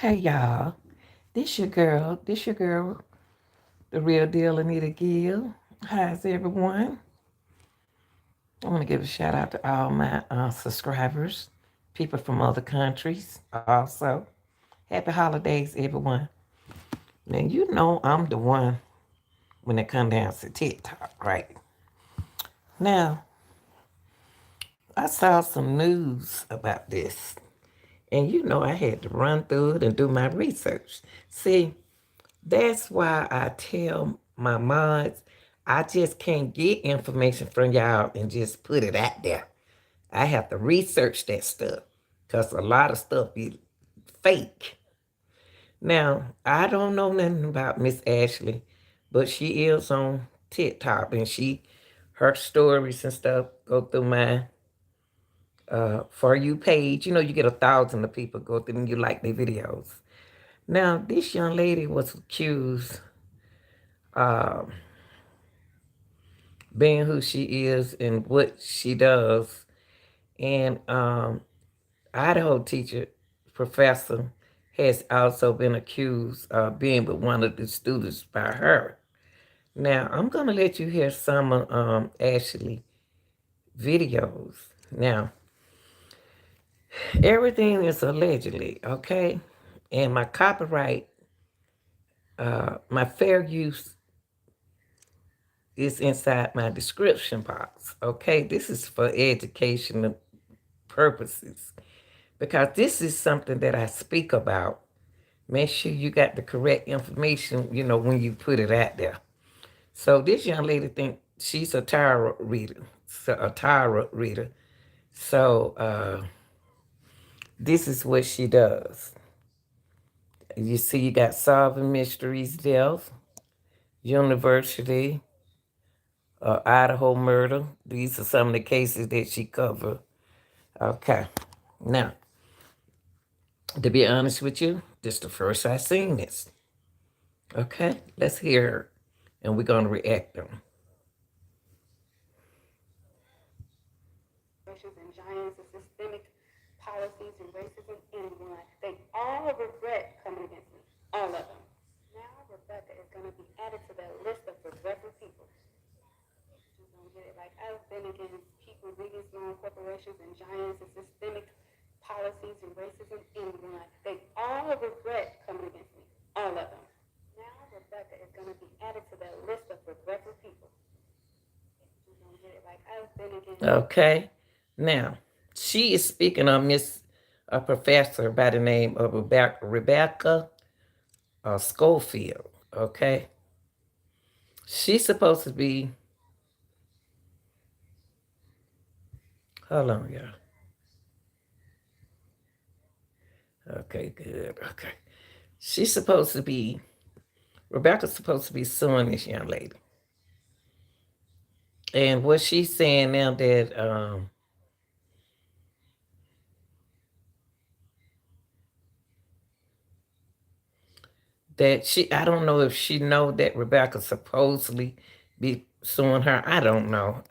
Hey y'all, this your girl, the real deal Anita Gill. How's everyone? I want to give a shout out to all my subscribers, people from other countries also. Happy holidays, everyone. Now you know I'm the one when it comes down to TikTok, right? Now, I saw some news about this, and you know I had to run through it and do my research. See, that's why I tell my mods, I just can't get information from y'all and just put it out there. I have to research that stuff because a lot of stuff is fake. Now, I don't know nothing about Miss Ashley, but she is on TikTok and her stories and stuff go through my For You page. You know, you get 1,000 of people go through and you like their videos. Now, this young lady was accused being who she is and what she does. And Idaho teacher, professor, has also been accused of being with one of the students by her. Now, I'm going to let you hear some of Ashley videos. Now, everything is allegedly, okay? And my copyright, my fair use is inside my description box, okay? This is for educational purposes because this is something that I speak about. Make sure you got the correct information, you know, when you put it out there. So this young lady think she's a tarot reader, So this is what she does. You see, you got solving mysteries, death, university, Idaho murder. These are some of the cases that she covered. Okay, now to be honest with you, this is the first I seen this. Okay, let's hear her, and we're gonna react on. And giants and systemic policies and racism in one. They all regret coming against me. All of them. Now Rebecca is going to be added to that list of regretful people. Just don't get it. Like, I've been against people leading small corporations and giants and systemic policies and racism in one. They all regret coming against me. All of them. Now Rebecca is going to be added to that list of regretful people. Just don't get it. Like, I've been against. Okay, now she is speaking on Miss a professor by the name of Rebecca Schofield. Okay, she's supposed to be. Hold on, y'all. Okay, good. Okay, she's supposed to be. Rebecca's supposed to be suing this young lady, and what she's saying now that she, I don't know if she know that Rebecca supposedly be suing her. I don't know,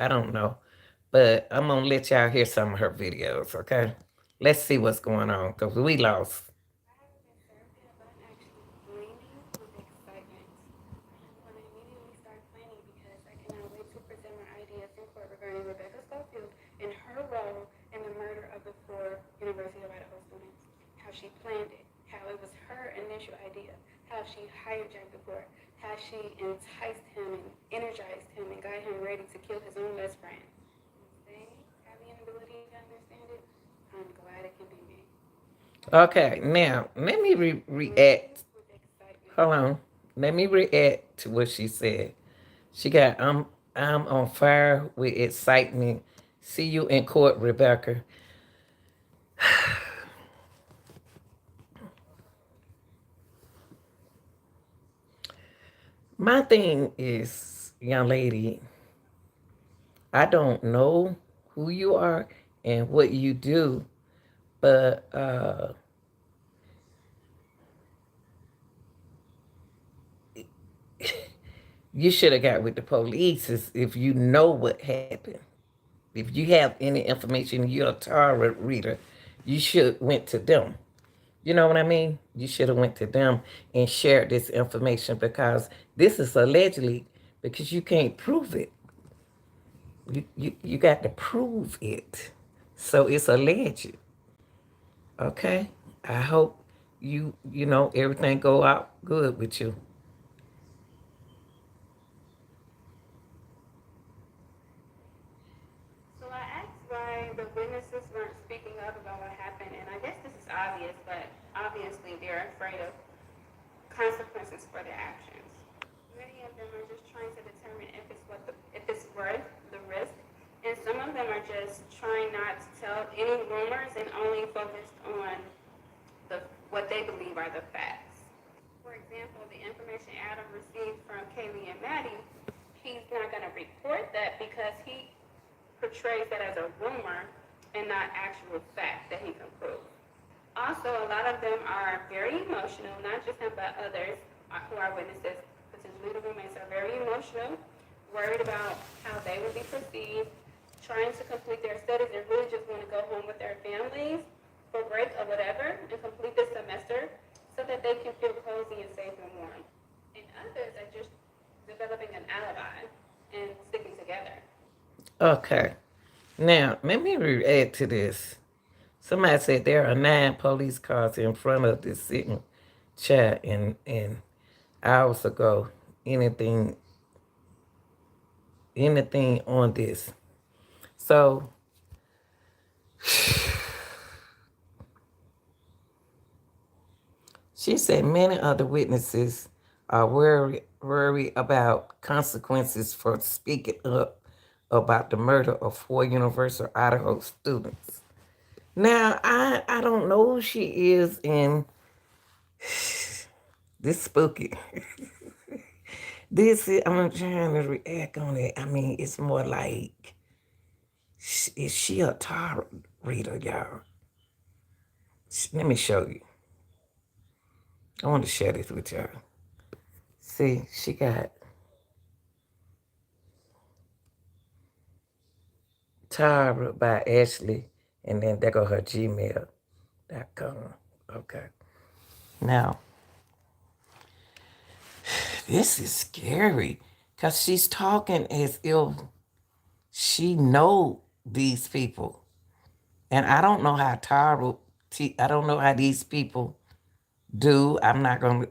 but I'm gonna let y'all hear some of her videos. Okay, let's see what's going on because we lost. I haven't been served yet, but I'm actually gleaming with excitement. I'm going to immediately start planning because I cannot wait to present my ideas in court regarding Rebecca Schofield and her role in the murder of the four University of Idaho students. How she planned it, how it was her initial idea, how she hijacked the court, how she enticed him and energized him and got him ready to kill his own best friend. Once they have the inability to understand it, I'm glad it can be me. Okay, now let me react. With excitement. Hold on, let me react to what she said. She got I'm on fire with excitement. See you in court, Rebecca. My thing is, young lady, I don't know who you are and what you do, but you should have got with the police if you know what happened. If you have any information, you're a tarot reader, you should went to them. You know what I mean? You should have went to them and shared this information because this is allegedly because you can't prove it. You got to prove it. So it's alleged. Okay? I hope everything go out good with you. So I asked why the witnesses weren't speaking up about what happened, and I guess this is obvious, but obviously they're afraid of consequences for their actions. Many of them are just trying to determine if it's worth the risk, and some of them are just trying not to tell any rumors and only focused on what they believe are the facts. For example, the information Adam received from Kaylee and Maddie, he's not going to report that because he portrays that as a rumor and not actual fact that he can prove. Also, a lot of them are very emotional, not just him, but others who are witnesses, potentially the roommates, are very emotional, worried about how they will be perceived, trying to complete their studies and really just want to go home with their families for break or whatever and complete the semester so that they can feel cozy and safe and warm. And others are just developing an alibi and sticking together. Okay. Now, let me add to this. Somebody said there are 9 police cars in front of this sitting chair and hours ago. Anything anything on this. So she said many other witnesses are worried about consequences for speaking up about the murder of 4 University of Idaho students. Now, I don't know who she is, and this spooky. I'm trying to react on it. I mean, it's more like, is she a tarot reader, y'all? Let me show you. I want to share this with y'all. See, she got Tara by Ashley, and then there go her gmail.com. Okay. Now, this is scary because she's talking as if she know these people. And I don't know how I don't know how these people do. I'm not going to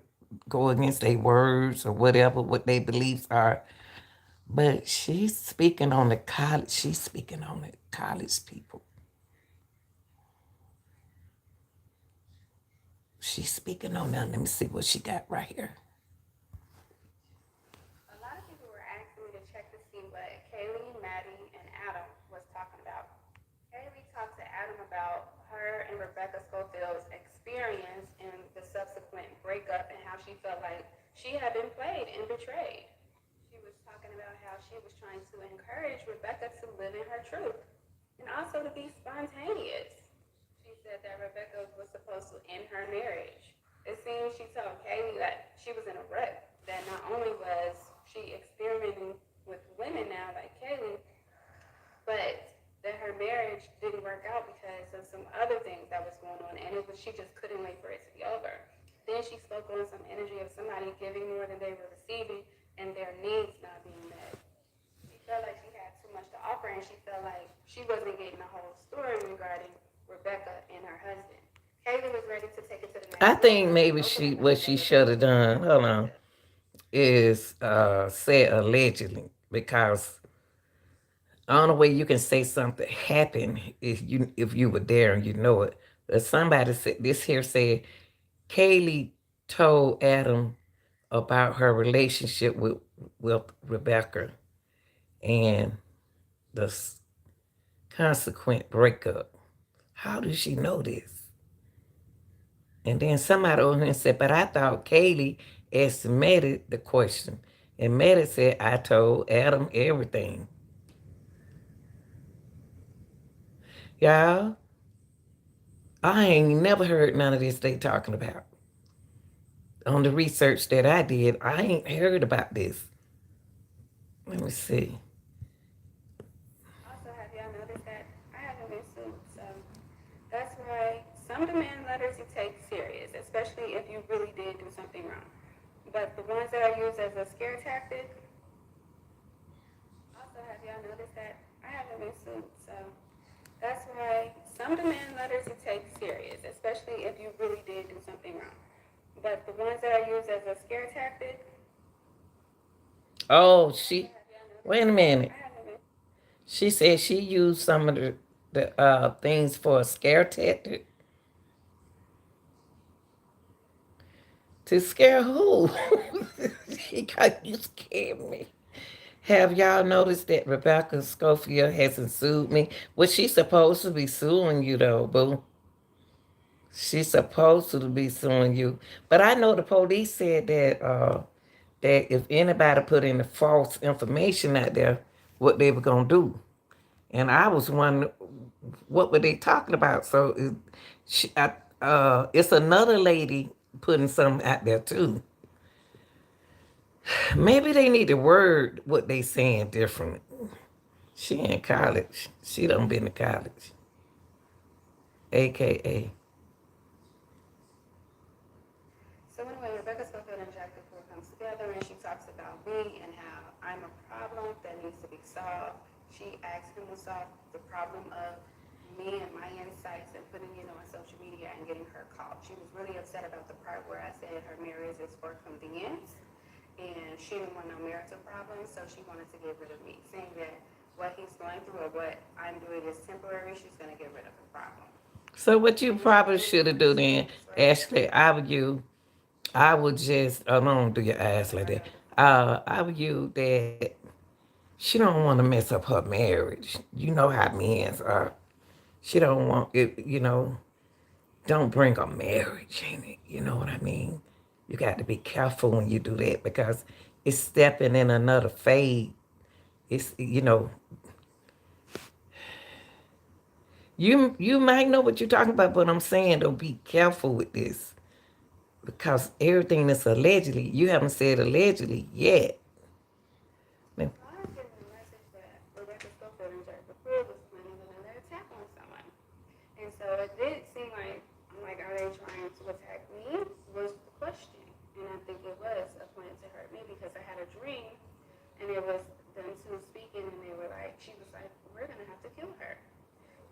go against their words or whatever, what their beliefs are. But she's speaking on the college. She's speaking on the college people. She's speaking on them. Let me see what she got right here. A lot of people were asking me to check to see what Kaylee, Maddie, and Adam was talking about. Kaylee talked to Adam about her and Rebecca Schofield's experience in the subsequent breakup and how she felt like she had been played and betrayed. She was talking about how she was trying to encourage Rebecca to live in her truth and also to be spontaneous. She said that Rebecca was supposed to end her marriage. It seems she told Kaylee that she was in a rut, that not only was she experimenting with women now like Kaylee, but that her marriage didn't work out because of some other things that was going on, and she just couldn't wait for it to be over. Then she spoke on some energy of somebody giving more than they were receiving and their needs not being met. She felt like she had too much to offer, and she felt like she wasn't getting the whole story regarding Rebecca and her husband. Kaylee was ready to take it to the I next think level. She maybe opened up what about she their should have relationship. done, hold on, is said allegedly because the only way you can say something happened is if you were there and you know it. But somebody said this here said Kaylee told Adam about her relationship with Rebecca and the consequent breakup. How does she know this? And then somebody over here said, but I thought Kaylee asked Maddie the question. And Maddie said, I told Adam everything. Y'all, I ain't never heard none of this they talking about. On the research that I did, I ain't heard about this. Let me see. Also, have y'all noticed that I haven't been sued? So that's why some demand letters you take serious. especially if you really did do something wrong. But the ones that are used as a scare tactic, also, have y'all noticed that I haven't been sued? So that's why some demand letters you take serious, especially if you really did do something wrong. But the ones that are used as a scare tactic, Oh, also, she. have y'all noticed Wait a that minute. I haven't been. She said she used some of the things for a scare tactic. To scare who? She got you scared me. Have y'all noticed that Rebecca Schofield hasn't sued me? Was she supposed to be suing you though, boo? She's supposed to be suing you. But I know the police said that if anybody put any false information out there, what they were gonna do. And I was wondering what were they talking about. So it's another lady putting something out there too. Maybe they need to word what they saying differently. She in college. She done been to college. AKA. So anyway, Rebecca Schofield and Jack DeFore comes together and she talks about me and how I'm a problem that needs to be solved. She asked him to solve the problem of me and my insights and putting it on social media and getting her called. She was really upset about the part where I said her marriage is far from the end and she didn't want no marital problems, so she wanted to get rid of me, saying that what he's going through or what I'm doing is temporary. She's going to get rid of the problem. So what you And it's probably really should have do then, serious, right? Ashley, I would just, don't do your ass like that. I would you that she don't want to mess up her marriage. You know how men are. She don't want it, don't bring a marriage in it. You know what I mean? You got to be careful when you do that because it's stepping in another phase. It's. You might know what you're talking about, but I'm saying though, be careful with this because everything that's allegedly, you haven't said allegedly yet. Now, I was getting a message that Rebecca Schofield and Jared LaFleur was planning another attack on someone. And so it did seem like, I'm like, are they trying to attack me? Was the question. And I think it was a plan to hurt me because I had a dream and it was them two speaking and they were like, she was like, we're going to have to kill her.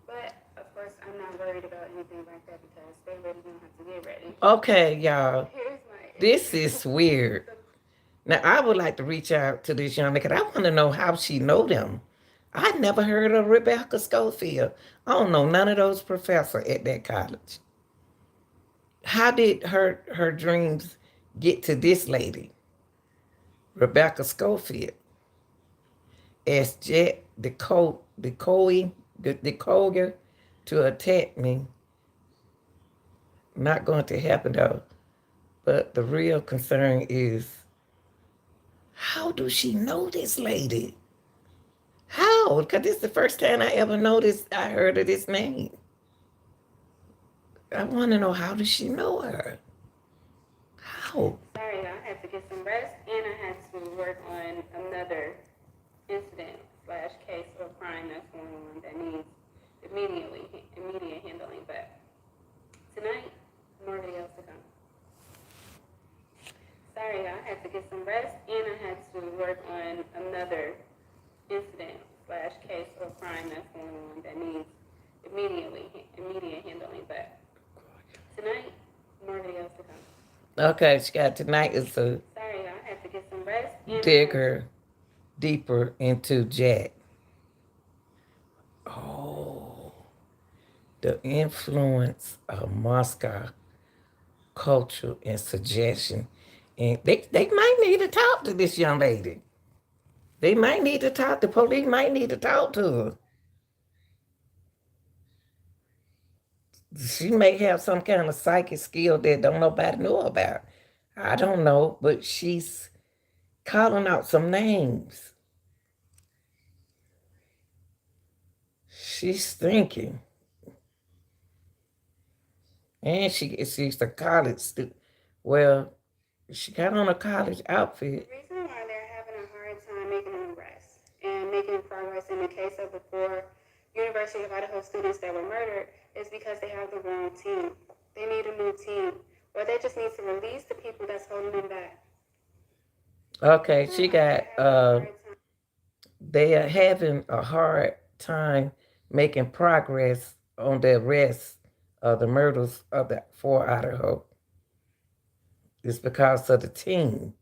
But of course, I'm not worried about anything like that because they really don't have to get ready. okay, So y'all, here's my this is weird. the Now, I would like to reach out to this young lady because I want to know how she know them. I never heard of Rebecca Schofield. I don't know none of those professors at that college. How did her dreams get to this lady, Rebecca Schofield, as Jet the to attack me? Not going to happen though. But the real concern is how do she know this lady? How? Because this is the first time I ever noticed I heard of this name. I want to know how does she know her? How? sorry, I had to get some rest and I had to work on another incident slash case or crime that's going on that needs immediate handling. But tonight, more videos to come. Sorry, I had to get some rest and I had to work on another incident slash case or crime that's going on that needs immediate handling. But tonight, more videos to come. Okay, Scott, tonight is a Sorry, I had to get some rest and I had to. digger deeper into Jack. Oh, the influence of Moscow culture and suggestion. And they might need to talk to this young lady. They might need to talk. The police might need to talk to her. She may have some kind of psychic skill that don't nobody know about. I don't know, but she's calling out some names. She's thinking, and she's a college student. Well, she got on a college The outfit. reason why they're having a hard time making an arrest and making progress in the case of the four University of Idaho students that were murdered is because they have the wrong team. They need a new team. Or they just need to release the people that's holding them back. Okay, she got Having a hard time. they are having a hard time making progress on the arrest of the murders of the four Idaho. It's because of the team.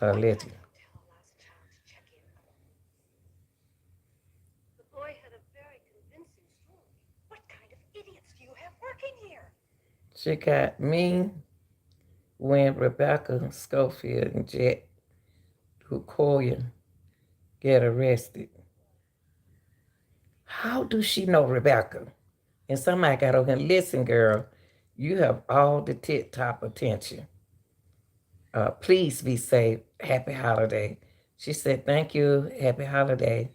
Allegedly. The boy had a very convincing story. What kind of idiots do you have working here? She got me when Rebecca Schofield and Jet Hukoya get arrested. How do she know Rebecca? And somebody got on here, listen, girl, you have all the tip top attention. Please be safe. Happy holiday. She said, thank you. Happy holiday.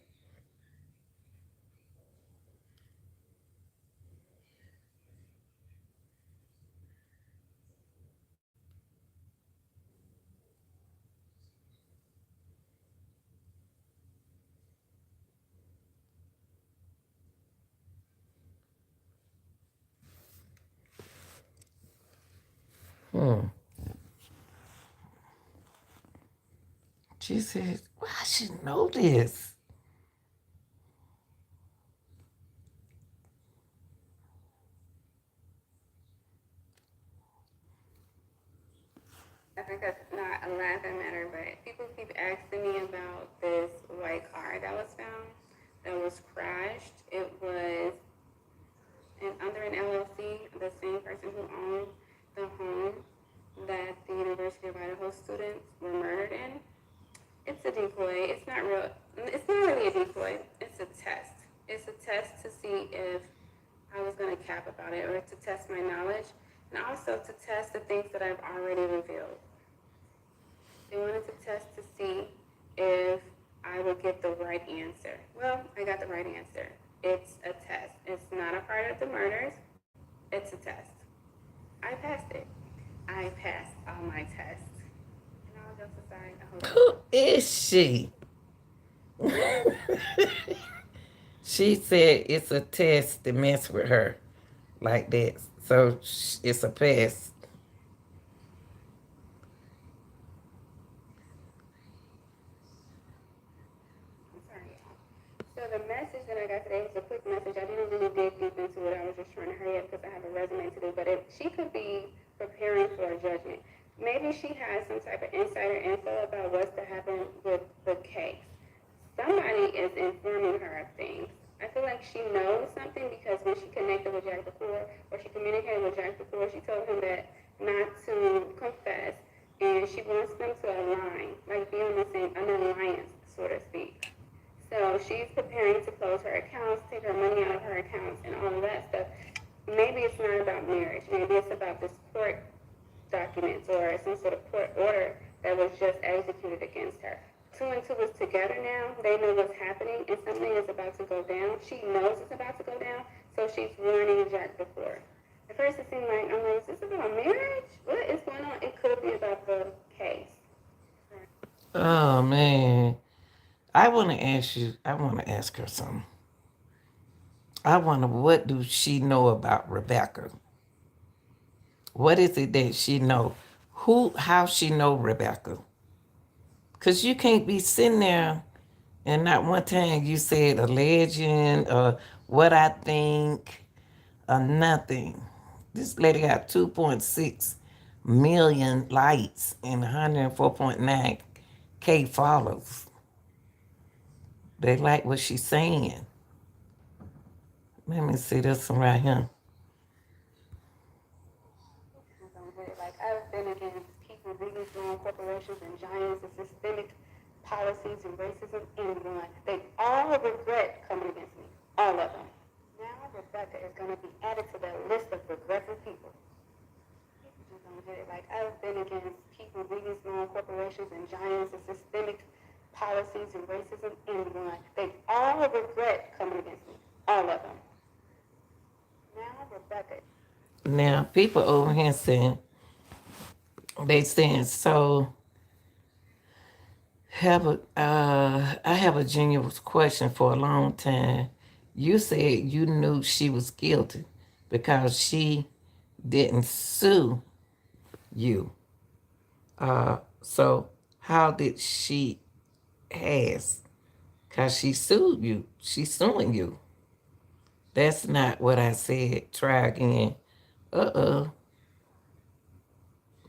Hmm. She said, well, I should know this. I think that's not a laughing matter, but people keep asking me about this white car that was found, that was crashed. It was under an LLC, the same person who owned the home that the University of Idaho students were murdered in. It's a decoy. It's not real. It's not really a decoy. It's a test. It's a test to see if I was going to cap about it, or to test my knowledge, and also to test the things that I've already revealed. They wanted to test to see if I would get the right answer. Well, I got the right answer. It's a test. It's not a part of the murders. It's a test. I passed it. I passed all my tests. And all jokes aside, I hope. Who is she? She said it's a test to mess with her like that. So it's a pass. I'm sorry, y'all. So the message that I got today was a quick message. I didn't really dig deep into it. I was just trying to hurry up because I have a resume to do. But she could be preparing for a judgment. Maybe she has some type of insider info about what's to happen with the case. Somebody is informing her of things. I feel like she knows something because when she connected with Jack before, or she communicated with Jack before, she told him that not to confess, and she wants them to align, like be on the same, an alliance, so to speak. So she's preparing to close her accounts, take her money out of her accounts, and all of that stuff. Maybe it's not about marriage. Maybe it's about this court documents or some sort of court order that was just executed against her. Two and two is together now. They know what's happening, and something is about to go down. She knows it's about to go down, so she's warning Jack before. At first, it seemed like, I'm like, is this about marriage? What is going on? It could be about the case. Oh man. I want to ask her something. I wonder what do she know about Rebecca? What is it that she know? How she know Rebecca? Because you can't be sitting there and not one time you said a legend or what I think or nothing. This lady got 2.6 million likes and 104.9K follows. They like what she's saying. Let me see this one right here. Like, I've been against people, really strong corporations and giants and systemic policies and racism in one. They all regret coming against me. All of them. Now Rebecca is going to be added to that list of regretful people. People just don't get it. Like, I've been against people, really strong corporations and giants and systemic policies and racism in one. They all regret coming against me. All of them. Now Rebecca. Now, people over here saying, they saying, so I have a genuine question for a long time. You said you knew she was guilty because she didn't sue you. So how did she has? Because she sued you. She's suing you. That's not what I said. Try again. Uh-oh.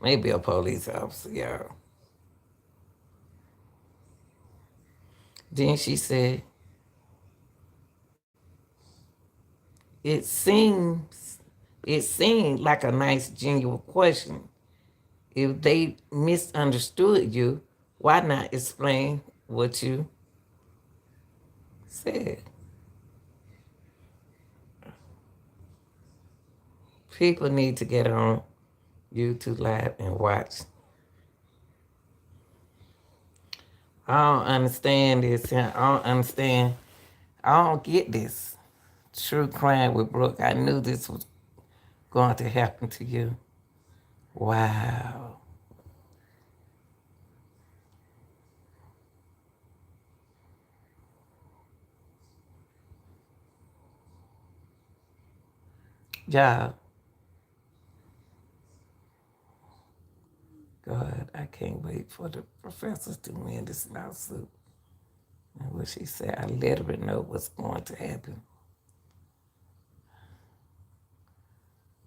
Maybe a police officer, y'all. Then she said, it seems, it seemed like a nice, genuine question. If they misunderstood you, why not explain what you said? People need to get on YouTube Live and watch. I don't understand this. I don't understand. I don't get this. True crime with Brooke. I knew this was going to happen to you. Wow. Yeah. God, I can't wait for the professors to win this lawsuit. And what she said, I literally know what's going to happen.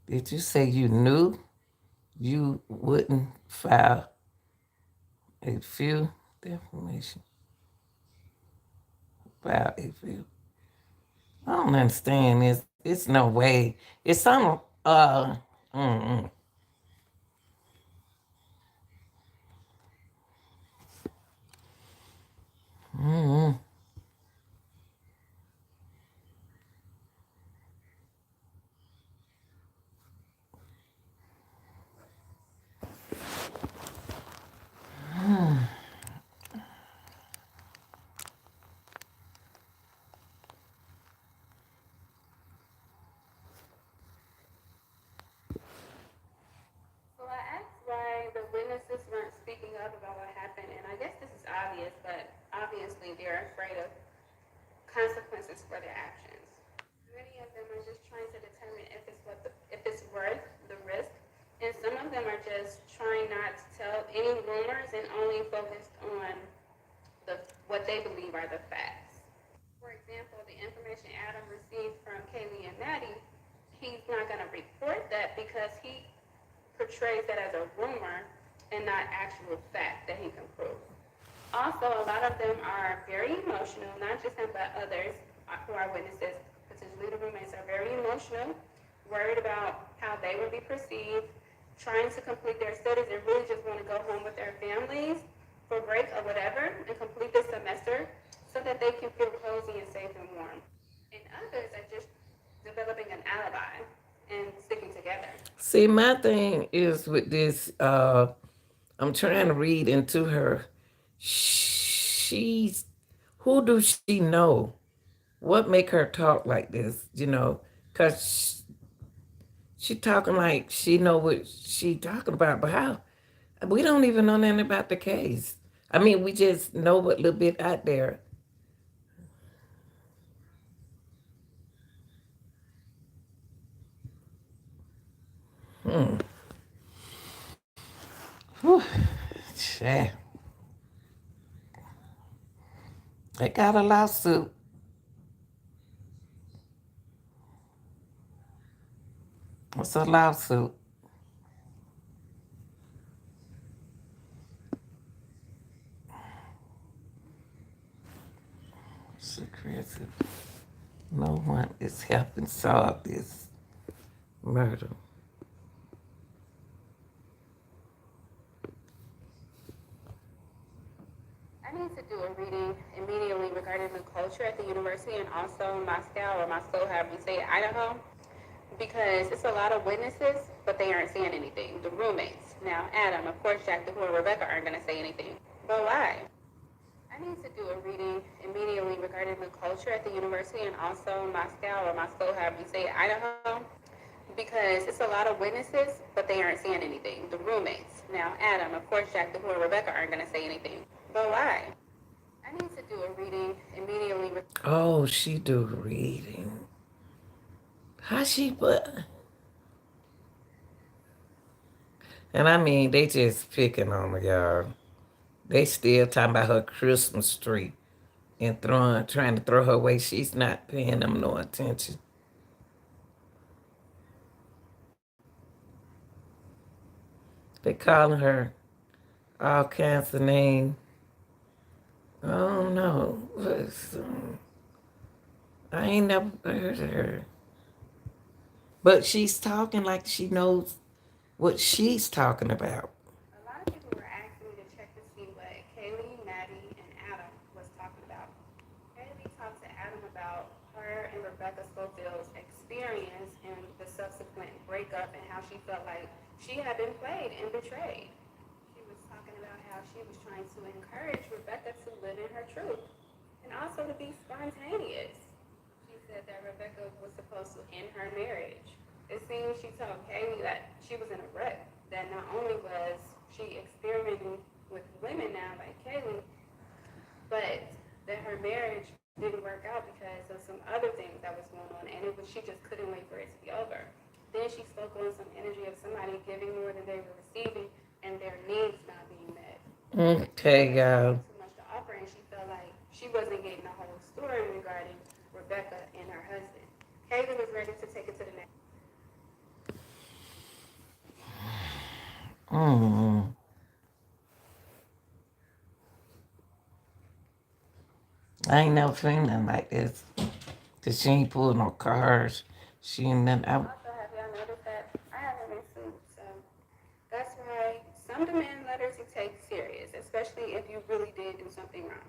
Did you say you knew you wouldn't file a few defamation? File a few. I don't understand this. It's no way. It's some mm-mm. Mm-mm. So I asked why the witnesses weren't speaking up about what happened, and I guess this is obvious, but obviously they're afraid of consequences for their actions. Many of them are just trying to determine if it's worth the risk, and some of them are just trying not to tell any rumors and only focused on what they believe are the facts. For example, the information Adam received from Kaylee and Maddie, he's not going to report that because he portrays that as a rumor and not actual fact that he can prove. Also, a lot of them are very emotional, not just him, but others who are witnesses, potentially the roommates, are very emotional, worried about how they will be perceived, trying to complete their studies and really just want to go home with their families for break or whatever and complete this semester so that they can feel cozy and safe and warm. And others are just developing an alibi and sticking together. See, my thing is with this, I'm trying to read into her. She's, who do she know? What make her talk like this, Because she talking like she know what she talking about, but how? We don't even know nothing about the case. I mean, we just know what little bit out there. Hmm. Whew. Yeah. They got a lawsuit. What's a lawsuit? Secretive. No one is helping solve this murder. I need to do a reading immediately regarding the culture at the university and also Moscow or Moscow, however you say it, Idaho, because it's a lot of witnesses, but they aren't saying anything. The roommates. Now, Adam, of course, Jack, and Rebecca aren't going to say anything. But why? I need to do a reading immediately regarding the culture at the university and also Moscow or Moscow, however you say it, Idaho, because it's a lot of witnesses, but they aren't saying anything. The roommates. Now, Adam, of course, Jack, and Rebecca aren't going to say anything. But why? I need to do a reading immediately. Oh, she do reading. How she put? And I mean, they just picking on her, y'all. They still talking about her Christmas tree and trying to throw her away. She's not paying them no attention. They calling her all kinds of names. I don't know. I ain't never heard of her. But she's talking like she knows what she's talking about. A lot of people were asking me to check to see what Kaylee, Maddie, and Adam was talking about. Kaylee talked to Adam about her and Rebecca Schofield's experience and the subsequent breakup and how she felt like she had been played and betrayed. She was talking about how she was trying to encourage Rebecca to live in her truth and also to be spontaneous. She said that Rebecca was supposed to end her marriage. It seems she told Kaylee that she was in a rut, that not only was she experimenting with women now like Kaylee, but that her marriage didn't work out because of some other things that was going on, and she just couldn't wait for it to be over. Then she spoke on some energy of somebody giving more than they were receiving and their needs not being met. Okay, She had y'all. too much to offer, and she felt like she wasn't getting the whole story regarding Rebecca and her husband. Kaylee was ready to take it to the next. Mm. I ain't never seen nothing like this. Cause she ain't pulled no cars. She ain't nothing out. Also, have y'all noticed that I haven't been sued? So that's why some demand letters you take serious, especially if you really did do something wrong.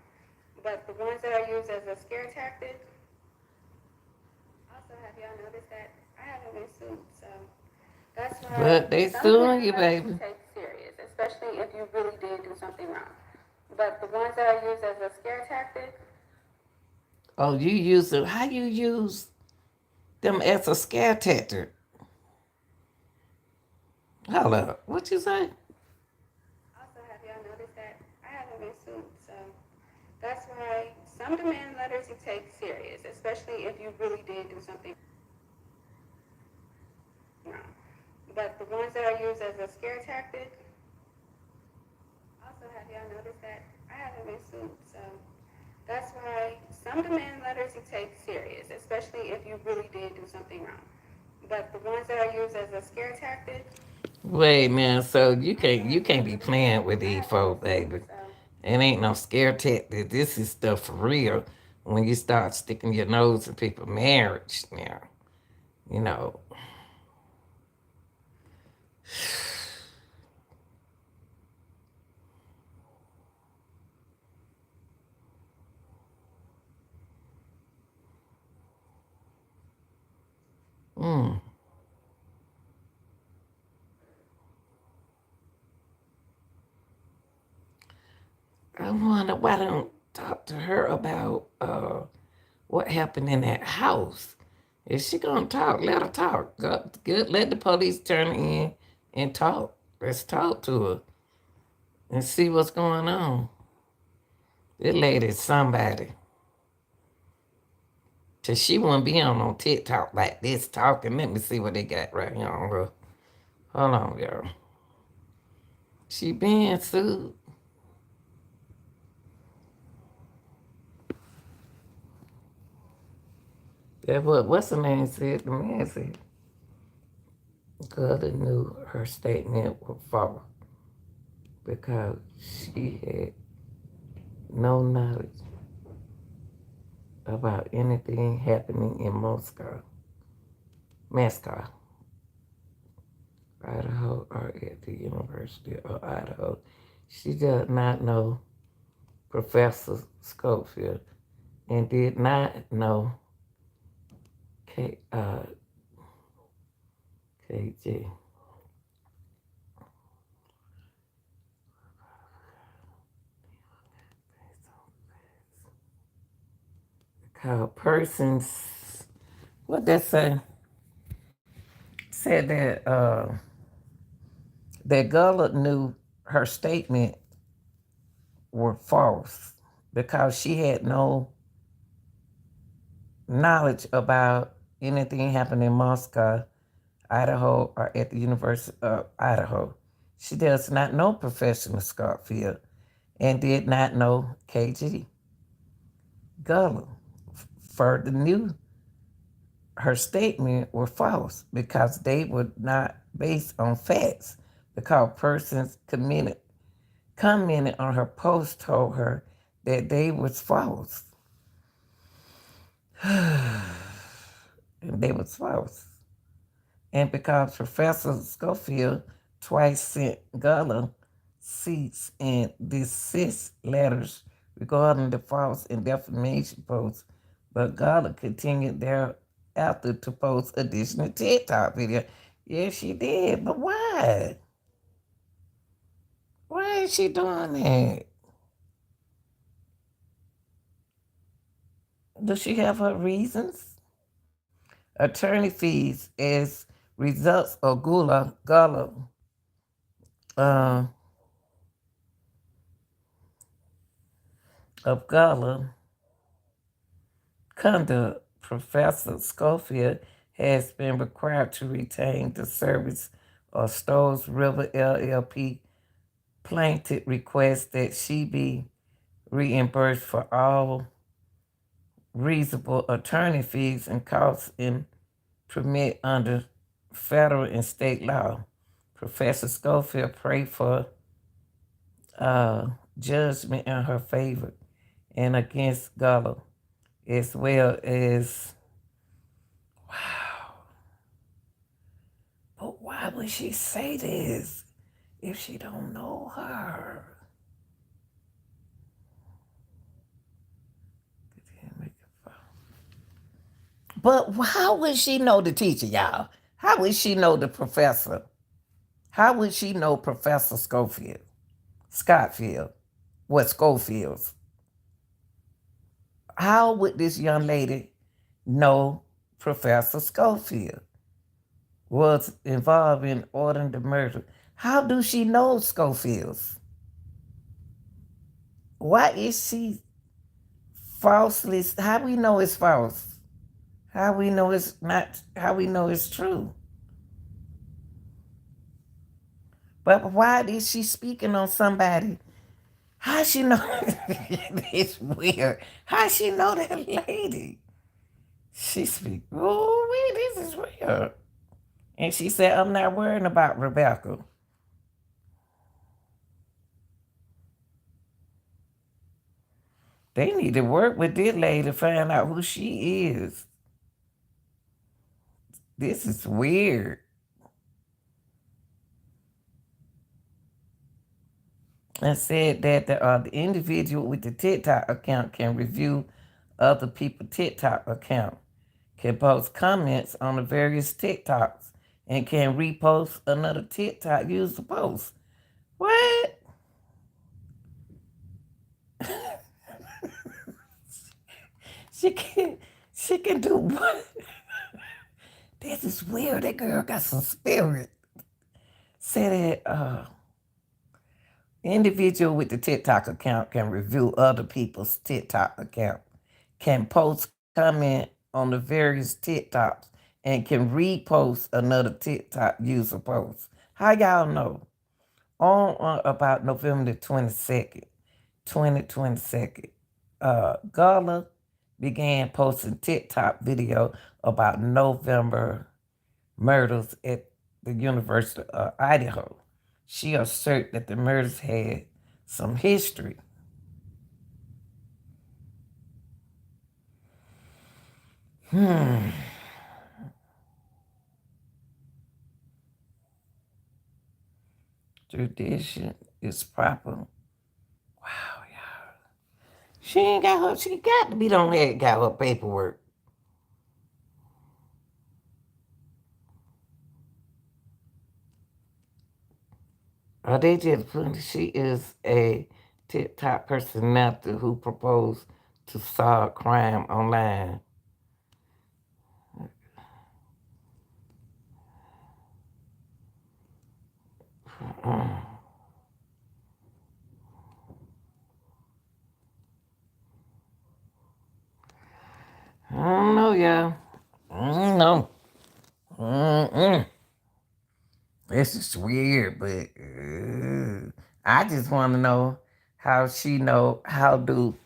But the ones that are used as a scare tactic, also, have y'all noticed that I haven't been sued? So that's why But they some suing demand you, letters you baby. take serious, especially if you really did do something wrong. But the ones that are used as a scare tactic, Oh, you use it. How you use them as a scare tactic? Hold up. What you say? also, have y'all noticed that I haven't been sued? So that's why some demand letters you take serious, especially if you really did do something wrong. But the ones that are used as a scare tactic, also, have y'all noticed that I haven't been sued? So that's why some demand letters you take serious, especially if you really did do something wrong. But the ones that are used as a scare tactic, Wait, man. So you also, can't have you y'all can't be noticed that playing with I these haven't been folks, sued? baby. So It ain't no scare tactic. This is stuff for real. When you start sticking your nose in people's marriage, now you know. Mm. I wonder why they don't talk to her about what happened in that house. If she gonna talk, let her talk. Good, let the police turn in and talk. Let's talk to her and see what's going on. This lady's somebody. Cause she wouldn't be on TikTok like this talking. Let me see what they got right here on her. Hold on, y'all. She being sued. That what's the name said? The man said, God knew her statement was false because she had no knowledge about anything happening in Moscow, Idaho, or at the University of Idaho. She does not know Professor Schofield and did not know K, uh, KJ. Called persons, what that say? Said that Gullard knew her statement were false because she had no knowledge about anything happening in Moscow, Idaho, or at the University of Idaho. She does not know Professor Scofield and did not know KG. GILLARD further knew her statement were false because they were not based on facts, because persons commented on her post told her that they was false. And they was false. And because Professor Scofield twice sent GILLARD cease and desist letters regarding the false and defamation posts, but GILLARD continued thereafter to post additional TikTok videos. Yes, she did, but why? Why is she doing that? Does she have her reasons? Attorney fees as results of uh, GILLARD conduct. Professor Scofield has been required to retain the service of Stones River LLP plaintiff requests that she be reimbursed for all reasonable attorney fees and costs and permit under federal and state law. Professor Scofield prayed for judgment in her favor and against GILLARD, as well as, wow, but why would she say this if she don't know her? But how would she know the teacher, y'all? How would she know the professor? How would she know Professor Scofield? Scottfield? What Schofield's? How would this young lady know Professor Scofield was involved in ordering the murder? How do she know Schofield's? Why is she falsely? How we know it's false? How we know it's not? How we know it's true? But why is she speaking on somebody? How she know? It's weird. How she know that lady? She speak. Oh, wait, this is weird. And she said, "I'm not worrying about Rebecca." They need to work with this lady to find out who she is. This is weird. And said that the individual with the TikTok account can review other people's TikTok account, can post comments on the various TikToks, and can repost another TikTok user post. What? She can do what? This is weird. That girl got some spirit. Said that individual with the TikTok account can review other people's TikTok account, can post comment on the various TikToks, and can repost another TikTok user post. How y'all know? On about November the 22nd, 2022, GILLARD began posting TikTok video about November murders at the University of Idaho. She asserted that the murders had some history. Tradition is proper. Wow, y'all. She ain't got her, she got to be on here got her paperwork. They just put she is a TikTok personality who proposed to solve crime online. I don't know, y'all. I don't know. Mm-mm. This is weird, but I just want to know how she know. How do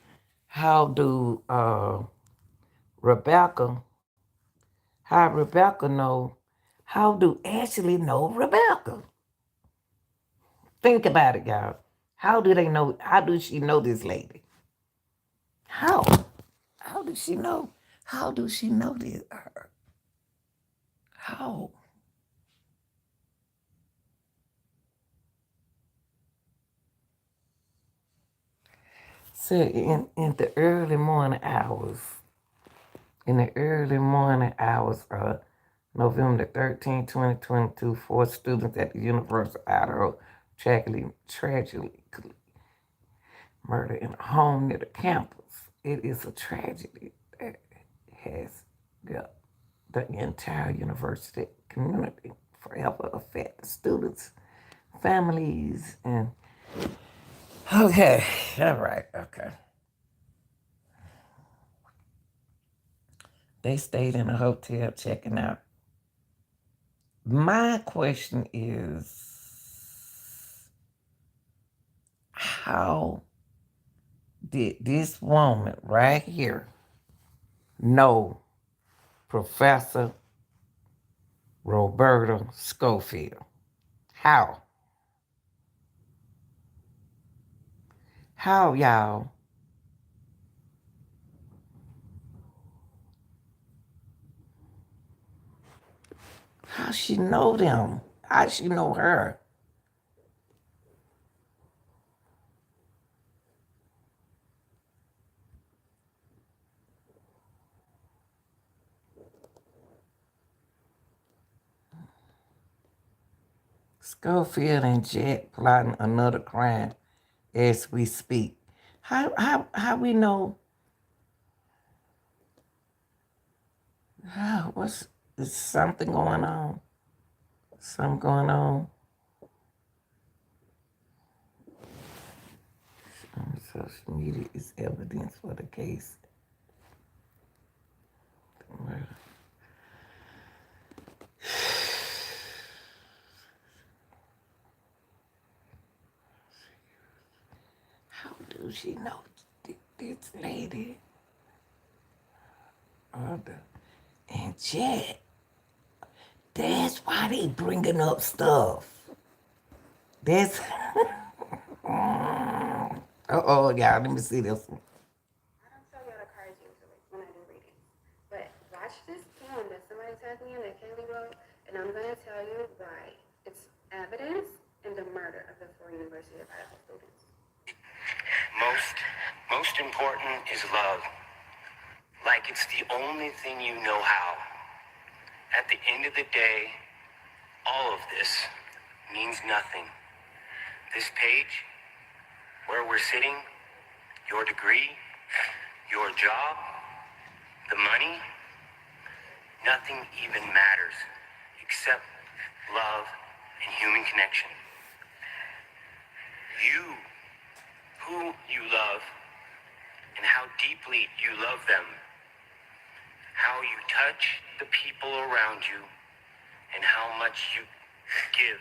Rebecca? How Rebecca know? How do Ashley know Rebecca? Think about it, y'all. How do they know? How does she know this lady? How? How does she know? How does she know this? How? So in the early morning hours, of November 13, 2022, four students at the University of Idaho tragically murdered in a home near the campus. It is a tragedy that has got the entire university community forever affect the students, families, and okay, all right, okay. They stayed in a hotel checking out. My question is, how did this woman right here know Professor Roberta Scofield? How? How, y'all? How she know them? How she know her? Schofield and Jet plotting another crime as we speak. How we know? What's is something going on? Something going on on social media is evidence for the case. How do she know this lady? And Jet. That's why they bringing up stuff. That's y'all. Let me see this one. I don't tell y'all the cards usually when I do readings, but watch this poem that somebody tagged me in that Kaylee wrote, and I'm gonna tell you why. It's evidence in the murder of the four University of Idaho students. Most important is love. Like it's the only thing you know how. At the end of the day, all of this means nothing. This page, where we're sitting, your degree, your job, the money, nothing even matters except love and human connection. You, who you love, and how deeply you love them, how you touch the people around you, and how much you give.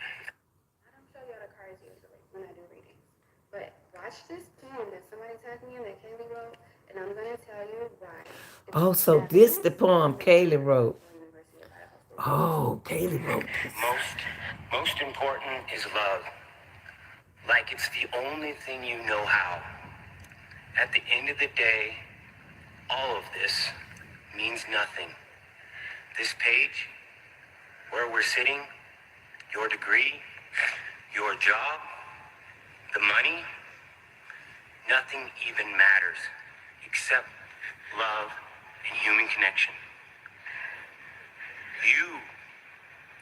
I don't tell y'all the cards usually when I do readings, but watch this poem that somebody tagged me in that Kaylee wrote, and I'm gonna tell you why. Oh, so this the poem Kaylee wrote. Oh, Kaylee wrote this. Most important is love. Like it's the only thing you know how. At the end of the day, all of this means nothing. This page, where we're sitting, your degree, your job, the money, nothing even matters except love and human connection. You,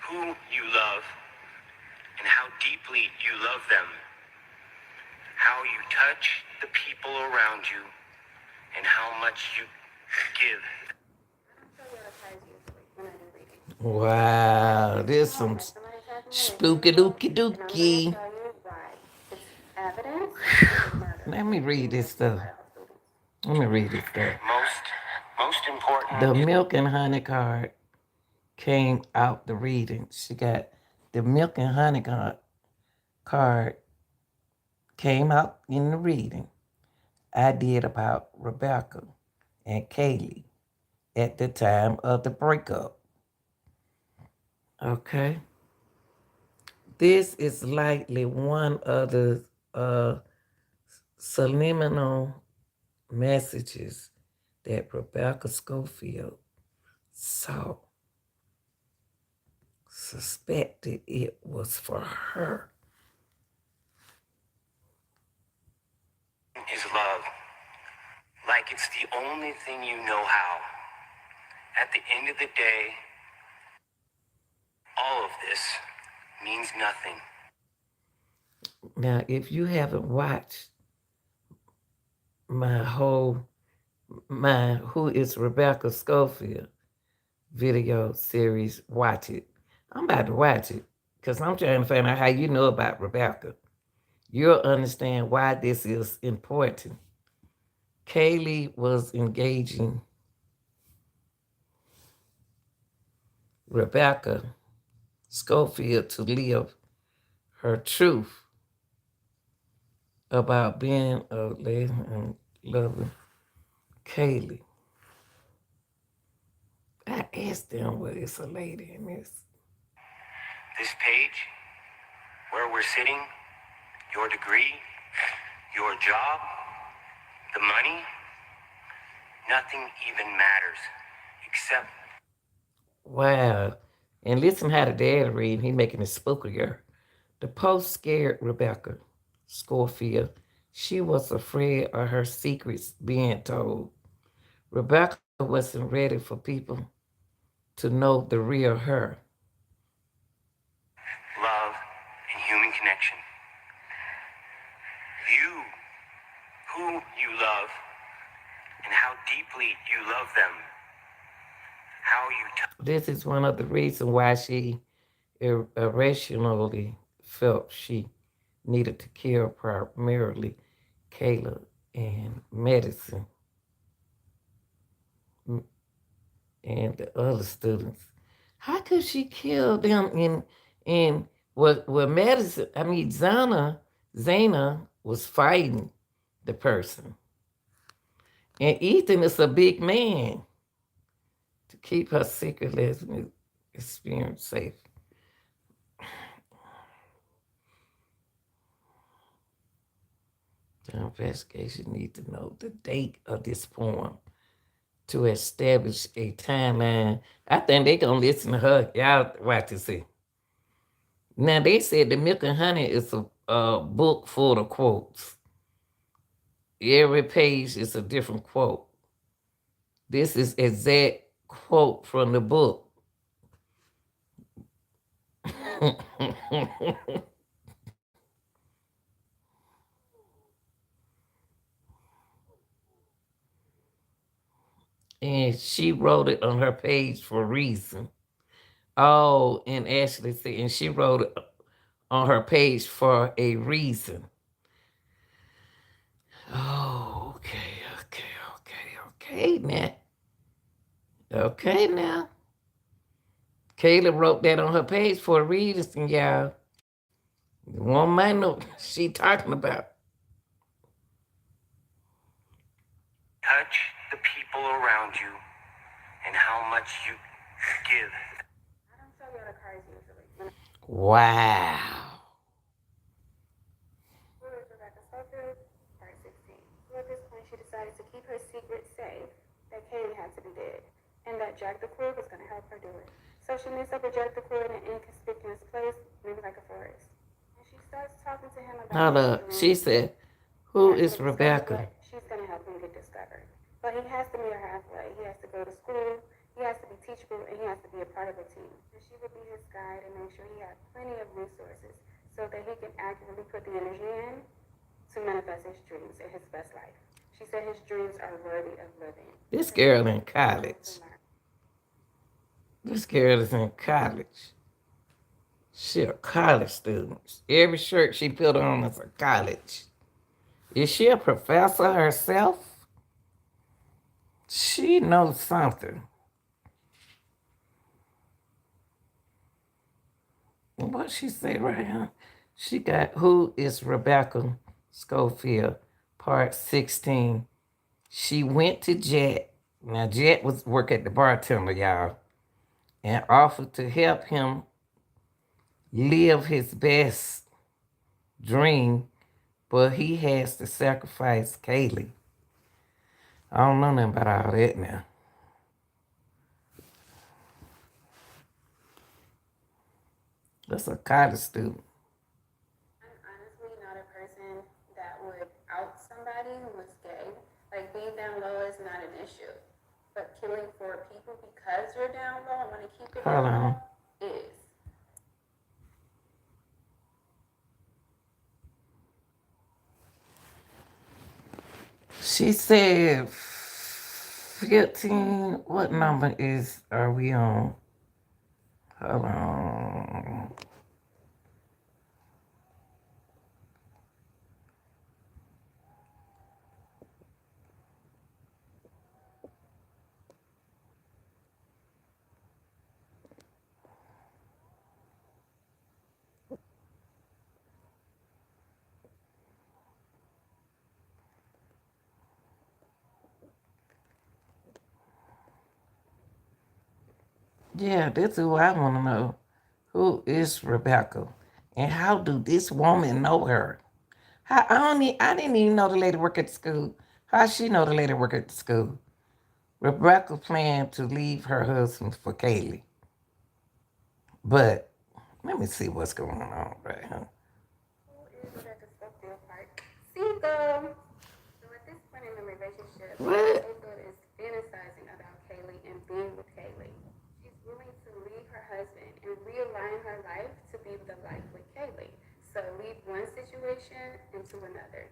who you love, and how deeply you love them, how you touch the people around you, and how much you give. I don't tell y'all the cards usually when I do readings. Wow, this some spooky dookie dookie. It's evidence in the murder. Let me read this stuff. Let me read this stuff. Most important The is milk and honey card came out the reading. She got the milk and honey card came out in the reading I did about Rebecca and Kaylee at the time of the breakup. Okay. This is likely one of the subliminal messages that Rebecca Schofield saw, suspected it was for her. is love, like it's the only thing you know how. At the end of the day, all of this means nothing. Now, if you haven't watched my Who is Rebecca Schofield video series, watch it. I'm about to watch it because I'm trying to find out how you know about Rebecca. You'll understand why this is important. Kaylee was engaging Rebecca Schofield to live her truth about being a lady and loving Kaylee. I asked them what is a lady in this. This page, where we're sitting, your degree, your job, the money, nothing even matters except Wow. And listen how the dad read. He making it spookier. The post scared Rebecca Schofield. She was afraid of her secrets being told. Rebecca wasn't ready for people to know the real her. love and human connection. You, who you love, and how deeply you love them. How you This is one of the reasons why she irrationally felt she needed to kill primarily Caleb and Medicine and the other students. How could she kill them in what Madison, I mean Zana was fighting the person. And Ethan is a big man to keep her secret lesbian experience safe. The investigation need to know the date of this poem to establish a timeline. I think they gonna listen to her. Y'all watch to see. Now they said the Milk and Honey is a book full of quotes. Every page is a different quote. This is exact quote from the book. And she wrote it on her page for a reason. Oh, and Ashley said, and she wrote it on her page for a reason. Oh, okay now. Okay now. Kayla wrote that on her page for a reason, y'all. One might know what she talking about. touch the people around you and how much you give. I don't show you the cards usually. Wow. Who is Rebecca Toker? Part 16. So at this point, she decided to keep her secret safe that Kaylee had to be dead, and that Jack the Crow was going to help her do it. So she meets up with Jack the Crow in an inconspicuous place, maybe like a forest. And she starts talking to him about Hold up. She said, who is Rebecca? she's going to help him get discovered. But he has to meet her halfway. He has to go to school, he has to be teachable, and he has to be a part of a team. And she would be his guide and make sure he had plenty of resources so that he can actively put the energy in to manifest his dreams and his best life. She said his dreams are worthy of living. This girl in college. This girl is in college. She a college student. Every shirt she put on is a college. Is she a professor herself? She She knows something. What she say right here? She got Who is Rebecca Schofield, part 16. She went to Jet. Now Jet was work at the bartender, y'all, and offered to help him live his best dream, but he has to sacrifice Kaylee. I don't know nothing about all that now. That's a college student. I'm honestly not a person that would out somebody who was gay. Like being down low is not an issue. But killing for people because you're down low and want to keep it Hold down on. low is. She said 15. What number are we on? Hold on. Yeah, that's who I want to know. Who is Rebecca? And how do this woman know her? I didn't even know the lady work at the school. How she know the lady work at the school? Rebecca planned to leave her husband for Kaylee. But let me see what's going on right here. Who is Rebecca Schofield part? Single. So at this point in the relationship, What? Schofield is fantasizing about Kaylee and being with Kaylee. She's willing to leave her husband and realign her life to be the life with Kaylee. So leave one situation into another.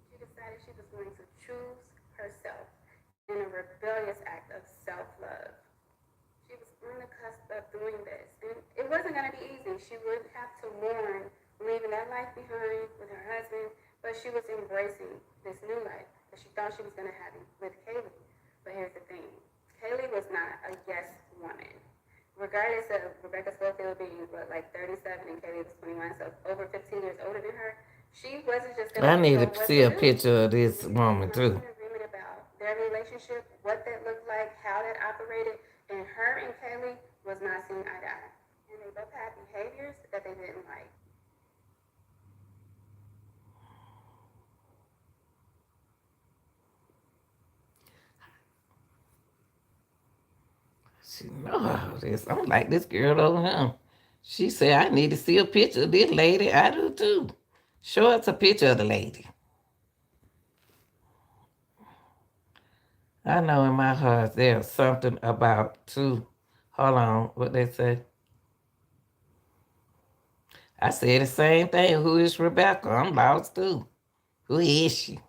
She decided she was going to choose herself in a rebellious act of self-love. She was on the cusp of doing this. And it wasn't going to be easy. She would have to mourn leaving that life behind with her husband, but she was embracing this new life that she thought she was going to have with Kaylee. But here's the thing. Kaylee was not a yes woman. Regardless of Rebecca Schofield being, like 37 and Kaylee was 21, so over 15 years older than her, she wasn't just going I to need know to what see to a do. picture of this They woman came too. to an agreement about their relationship, what that looked like, how that operated, and her and Kaylee was not seeing eye to eye. And they both had behaviors that they didn't like. She know all this. I'm like this girl over here. She said I need to see a picture of this lady. I do too. Show us a picture of the lady. I know in my heart there's something about two. Hold on, what they say? I said the same thing. Who is Rebecca? I'm lost too. Who is she?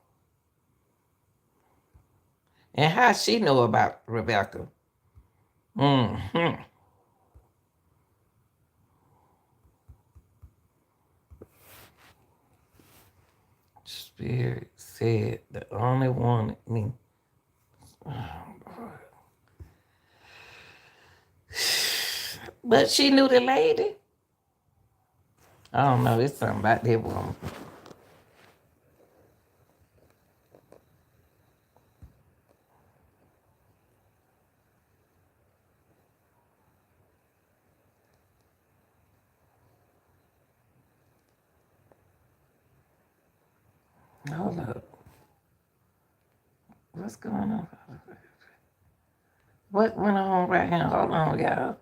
And how she know about Rebecca? Mm-hmm. Spirit said the only one me. But she knew the lady. I don't know. It's something about that woman. Hold up. What's going on? What went on right here? Hold on, y'all.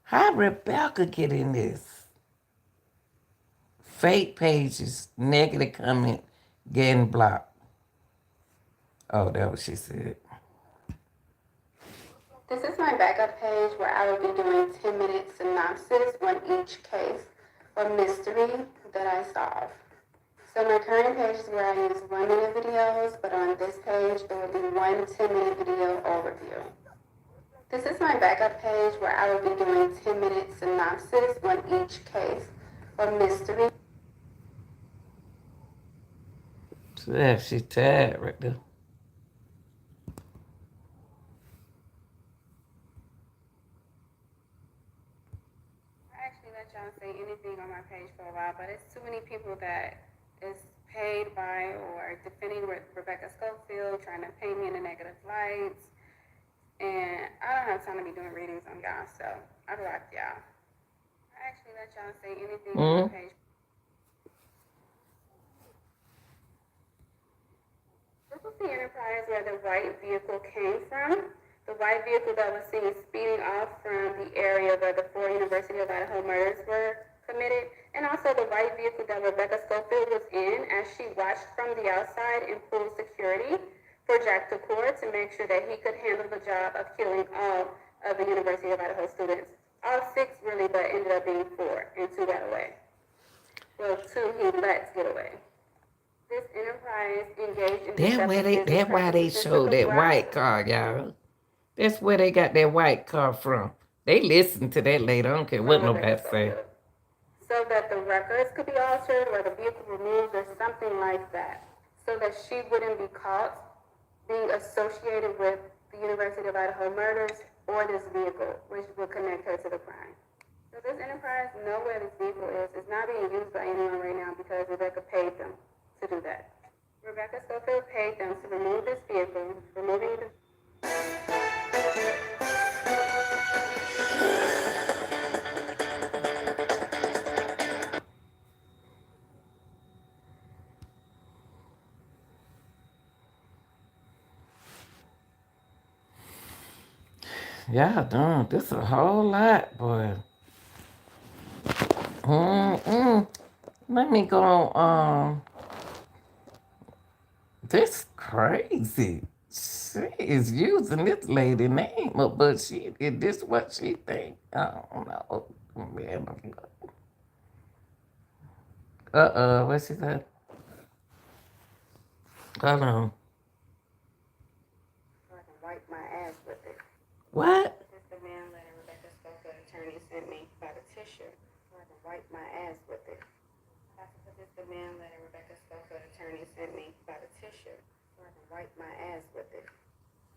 How Rebecca get in this? Fake pages, negative comment, getting blocked. Oh, that what she said. This is my backup page where I will be doing 10-minute synopsis on each case or mystery that I solve. So my current page is where I use 1-minute videos, but on this page it will be one 10-minute video overview. This is my backup page where I will be doing 10-minute synopsis on each case a mystery. Yeah, she tired right there. I actually let y'all say anything on my page for a while, but it's too many people that is paid by or defending Rebecca Schofield, trying to paint me in a negative light. And I don't have time to be doing readings on y'all, so I blocked y'all. I actually let y'all say anything on my page. This was the Enterprise where the white vehicle came from. The white vehicle that was seen speeding off from the area where the 4 University of Idaho murders were committed, and also the white vehicle that Rebecca Schofield was in as she watched from the outside and pulled security for Jack Toker to make sure that he could handle the job of killing all of the University of Idaho students. All 6 really, but ended up being 4, and 2 got away. Well, 2 he let get away. This enterprise engaged in That's why they showed that white car, y'all. That's where they got that white car from. They listen to that later. I don't care what nobody say. So that the records could be altered or the vehicle removed or something like that. So that she wouldn't be caught being associated with the University of Idaho murders or this vehicle, which would connect her to the crime. So this enterprise know where this vehicle is. It's not being used by anyone right now because Rebecca paid them to do that. Rebecca Schofield paid them to remove this vehicle, removing the Y'all done this a whole lot, boy. Let me go. This crazy. She is using this lady name, but she is this what she think? I don't know. Man, what she said? Hold on. so I can wipe my ass with it. What? This is the man letter Rebecca Schofield attorney sent me by the tissue, so I can wipe my ass with it. This is the man letter Rebecca Schofield attorney sent me by the tissue, so I can wipe my ass with it.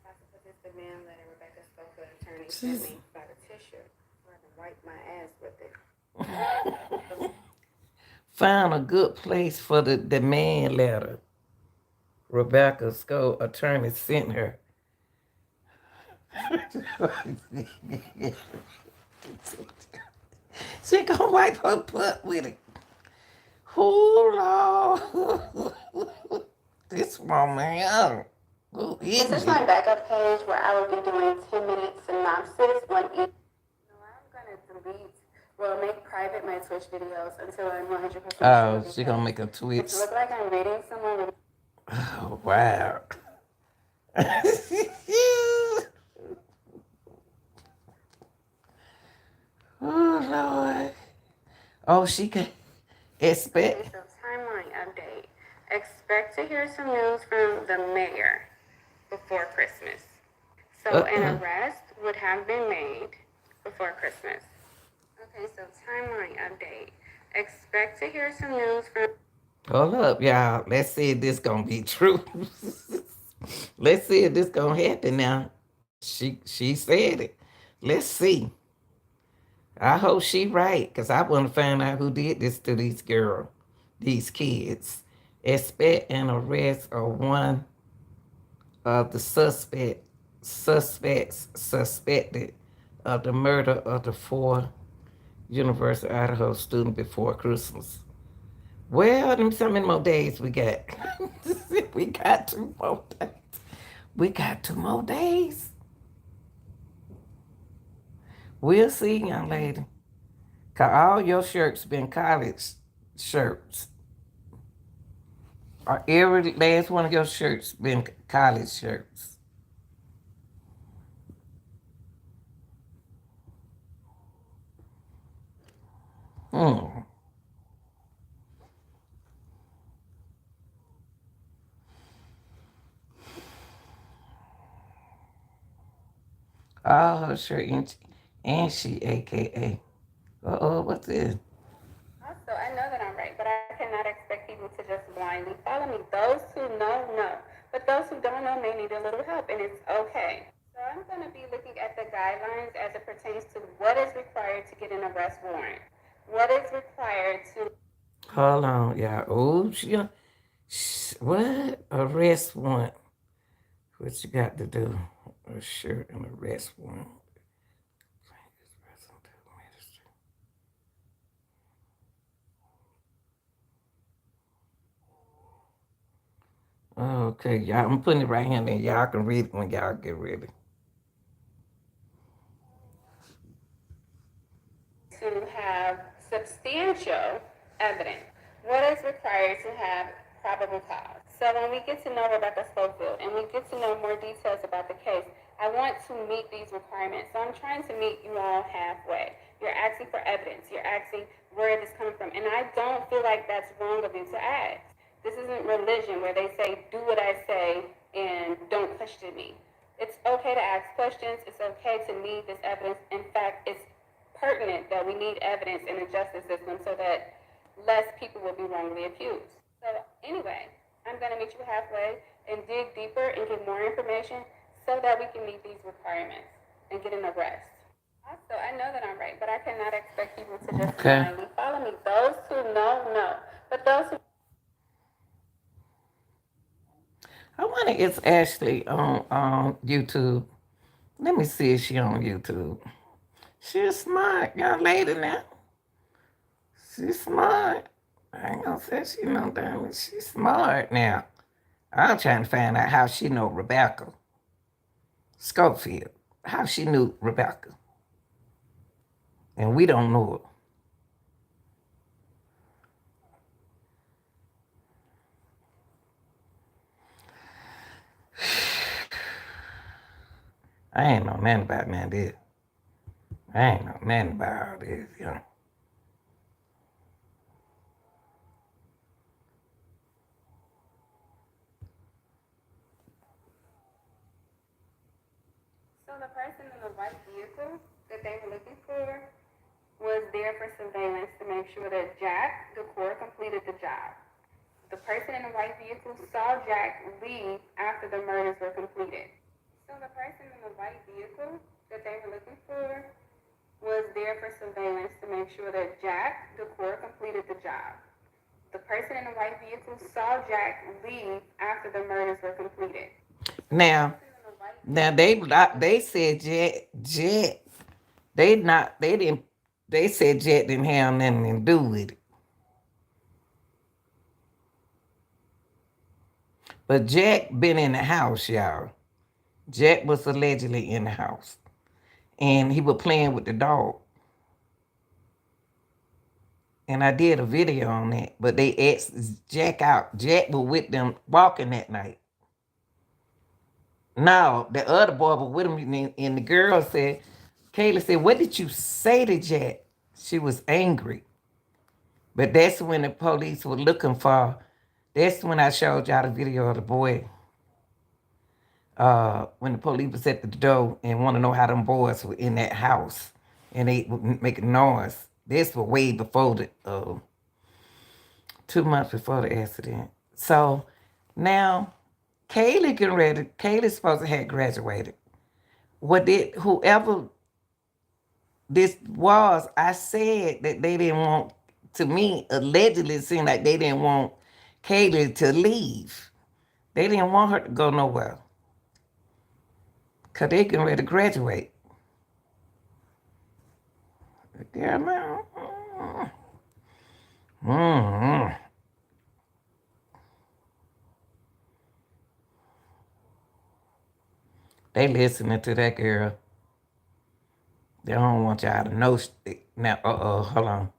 This is the man letter Rebecca Schofield attorney sent me by the tissue, so I can wipe my ass with it. Found a good place for the demand letter. Rebecca Schofield attorney sent her. She gonna wipe her butt with it. Oh Lord, this woman, who is This is it? my backup page where I will be doing 10-minute synopsis on each. No, I'm gonna delete, well, make private my Twitch videos until I'm 100% Oh, sure. she gonna make a Twitch. It look like I'm reading someone. Oh wow. Oh Lord. Oh, she can expect. Okay, so timeline update. Expect to hear some news from the mayor before Christmas. So an arrest would have been made before Christmas. Okay, so timeline update. Expect to hear some news from. Hold up, y'all. Let's see if this gonna be true. Let's see if this gonna happen now. She said it. Let's see. I hope she right, because I want to find out who did this to these girls, these kids. Expect an arrest of one of the suspects suspected of the murder of the 4 University of Idaho students before Christmas. Well, them so many more days we got. We got 2 more days. We got 2 more days. We'll see, young lady. Cause all your shirts been college shirts. Every last one of your shirts been college shirts. All her shirt and she AKA. What's this? Also, help, and it's okay. So I'm going to be looking at the guidelines as it pertains to what is required to get an arrest warrant. What is required to... Hold on, y'all. Oh, what? Arrest warrant. What you got to do? A shirt and arrest warrant. Okay, y'all. I'm putting it right here, and y'all can read it when y'all get ready. To have substantial evidence. What is required to have probable cause? So when we get to know Rebecca Schofield and we get to know more details about the case, I want to meet these requirements. So I'm trying to meet you all halfway. You're asking for evidence. You're asking where it is coming from. And I don't feel like that's wrong of you to ask. This isn't religion where they say, do what I say and don't question me. It's okay to ask questions. It's okay to need this evidence. In fact, it's pertinent that we need evidence in the justice system so that less people will be wrongly accused. So anyway, I'm going to meet you halfway and dig deeper and get more information so that we can meet these requirements and get an arrest. Also, I know that I'm right, but I cannot expect people to just blindly follow me. Those who know, know. But those who... I wonder it's Ashley on YouTube. Let me see if she on YouTube. She's a smart young lady now. She's smart. I ain't gonna say she know that. She's smart now. I'm trying to find out how she know Rebecca Schofield. How she knew Rebecca. And we don't know her. I ain't know nothing about none of this. I ain't know nothing about all this, you know. So the person in the white vehicle that they were looking for was there for surveillance to make sure that Jack Decor completed the job. The person in the white vehicle saw Jack leave after the murders were completed. So the person in the white vehicle that they were looking for was there for surveillance to make sure that Jack Decor completed the job. The person in the white vehicle saw Jack leave after the murders were completed. Now they said Jet they said Jet didn't have nothing to do with it. But Jack been in the house, y'all. Jack was allegedly in the house. And he was playing with the dog. And I did a video on that. But they asked Jack out. Jack was with them walking that night. No, the other boy was with him. And the girl said, Kayla said, what did you say to Jack? She was angry. But that's when the police were looking for. That's when I showed y'all the video of the boy. When the police was at the door and want to know how them boys were in that house. And they were making noise. This was way before the, 2 months before the accident. So now Kaylee getting ready. Kaylee's supposed to have graduated. Whoever this was, I said that they didn't want, to me, allegedly it seemed like they didn't want Kaylee to leave. They didn't want her to go nowhere. Because they getting ready to graduate. Yeah, man. Mm-hmm. They listening to that girl. They don't want y'all to know. Now, hold on.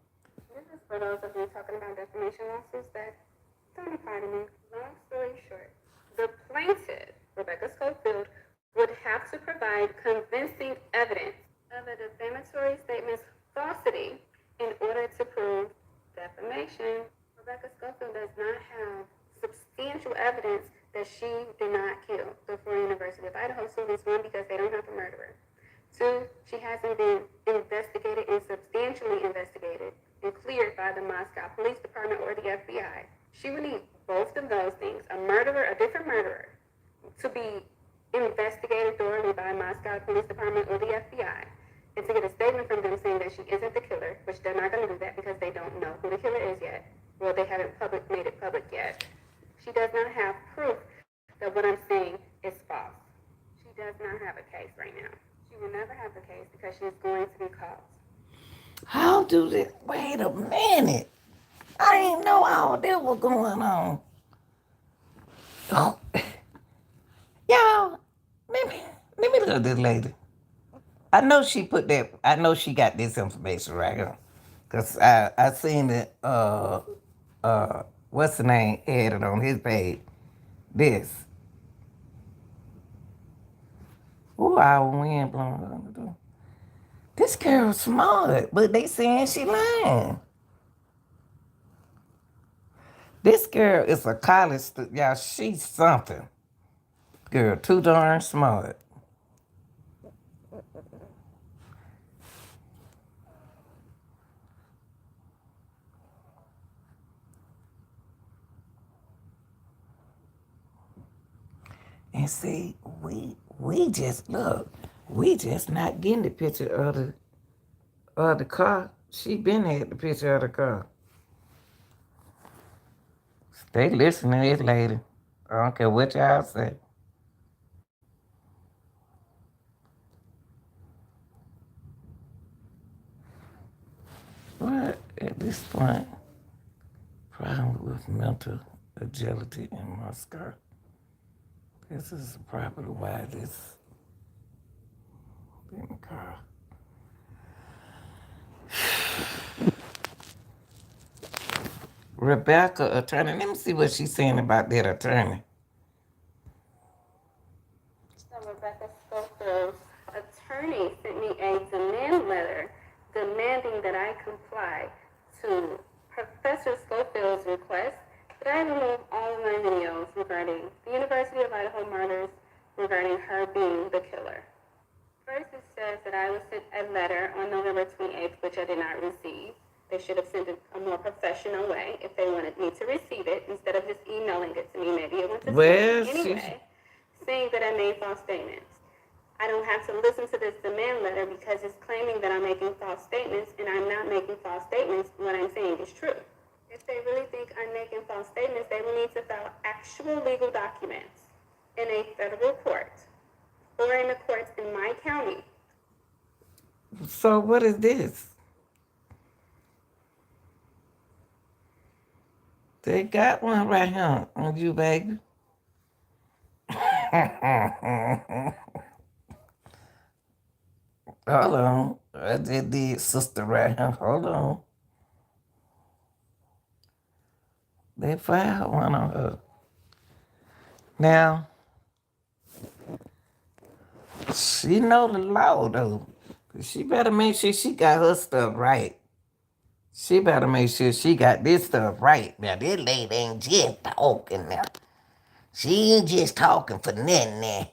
This is for those of you talking about defamation lawsuits that don't apply to me. Long story short, the plaintiff, Rebecca Schofield, would have to provide convincing evidence of a defamatory statement's falsity in order to prove defamation. Rebecca Schofield does not have substantial evidence that she did not kill the Florida University of Idaho students. One, because they don't have a murderer. Two, she hasn't been investigated and substantially investigated and cleared by the Moscow Police Department or the FBI. She would need both of those things, a murderer, a different murderer, to be investigated thoroughly by Moscow Police Department or the FBI, and to get a statement from them saying that she isn't the killer, which they're not going to do that because they don't know who the killer is yet. Well, they haven't made it public yet. She does not have proof that what I'm saying is false. She does not have a case right now. She will never have a case because she is going to be caught. How do this? Wait a minute. I didn't know all that was going on. Oh, y'all, let me look at this lady. I know she put that. I know she got this information right here, cause I seen it. What's the name? Had it on his page. This. Ooh, our wind blowing. This girl's smart, but they saying she lying. This girl is a college student. Y'all, she's something. Girl, too darn smart. And see, we just look, we just not getting the picture of the car. She been had the picture of the car. Stay listening to this lady. I don't care what y'all say. But at this point, problem with mental agility in my skirt. This is probably why this in the car. Rebecca, attorney. Let me see what she's saying about that attorney. So Rebecca Schofield's attorney sent me a demand letter demanding that I comply to Professor Schofield's request that I remove all of my videos regarding the University of Idaho murders, regarding her being the killer. First, it says that I was sent a letter on November 28th, which I did not receive. They should have sent it a more professional way if they wanted me to receive it instead of just emailing it to me. Maybe it went to Well, anyway, saying that I made false statements. I don't have to listen to this demand letter because it's claiming that I'm making false statements, and I'm not making false statements. What I'm saying is true. If they really think I'm making false statements, they will need to file actual legal documents in a federal court or in the courts in my county. So what is this? They got one right here on you, baby. Hold on. I just did sister right here. Hold on. They filed one on her. Now, she know the law though. She better make sure she got her stuff right. She better make sure she got this stuff right. Now, this lady ain't just talking now. She ain't just talking for nothing now.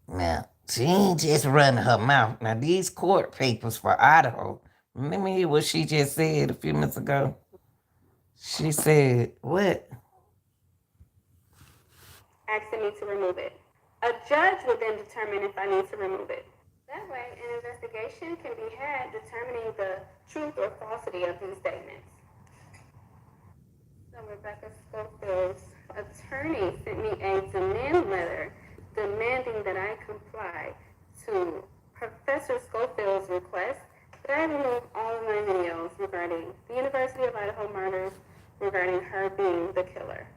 Now, she ain't just running her mouth. Now, these court papers for Idaho. Let me hear what she just said a few minutes ago. She said, what? Asking me to remove it. A judge would then determine if I need to remove it. That way, an investigation can be had determining the truth or falsity of these statements. So Rebecca Schofield's attorney sent me a demand letter demanding that I comply to Professor Schofield's request that I remove all of my videos regarding the University of Idaho murders, regarding her being the killer.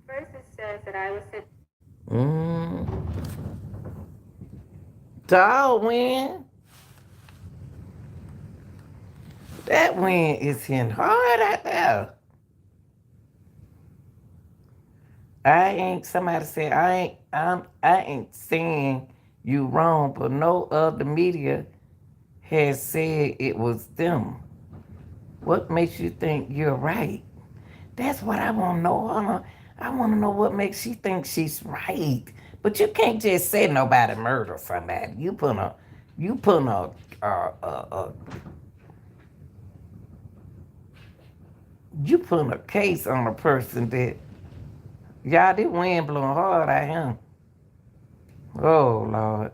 First, it says that I was sent. Dog win. That wind is hitting hard out there. Somebody said I ain't saying you wrong, but no other media has said it was them. What makes you think you're right? That's what I want to know. I want to know what makes you think she's right. But you can't just say nobody murdered somebody. You put a case on a person that, y'all, this wind blowing hard out here. Oh, Lord.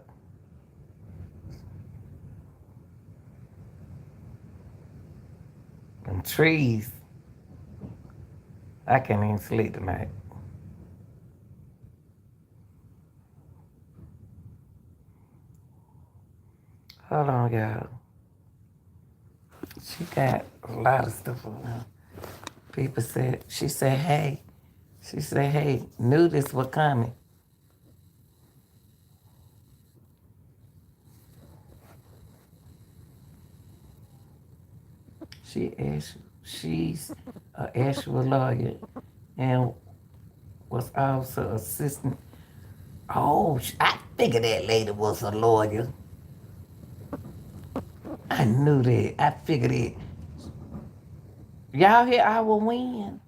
Them trees. I can't even sleep tonight. Hold on, y'all. She got a lot of stuff on her. People said, she said, hey, knew this was coming. She's an actual lawyer and was also assistant. Oh, I figured that lady was a lawyer. I knew that. I figured it. Y'all hear our win?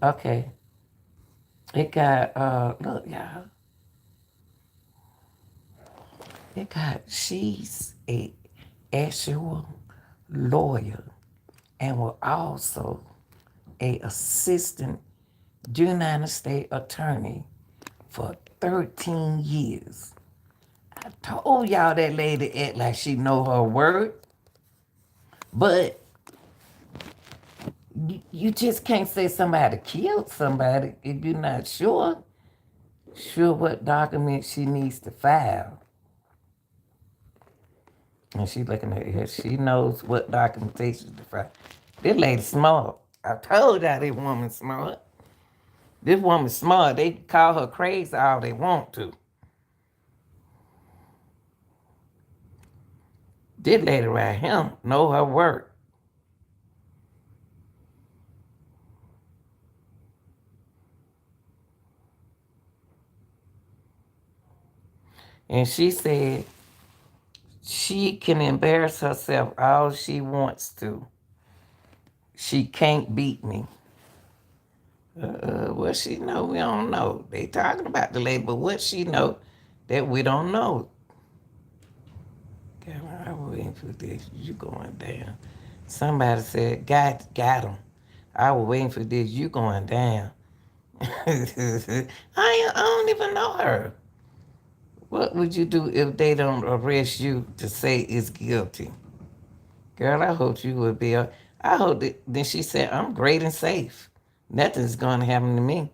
Okay. It got, look, y'all. It got, she's a actual lawyer and was also a assistant United States attorney for 13 years. I told y'all that lady act like she know her word, but you just can't say somebody killed somebody if you're not sure what documents she needs to file. And she looking at her, she knows what documentation to file. This lady smart. I told y'all this woman smart. This woman smart. They call her crazy all they want to. This lady right here know her work. And she said she can embarrass herself all she wants to. She can't beat me. What she know, we don't know. They talking about the lady, but what she know that we don't know. God, I was waiting for this. You going down. Somebody said, got him. I was waiting for this. You going down. I don't even know her. What would you do if they don't arrest you to say it's guilty? Girl, I hope you would be. I hope that. Then she said, I'm great and safe. Nothing's going to happen to me.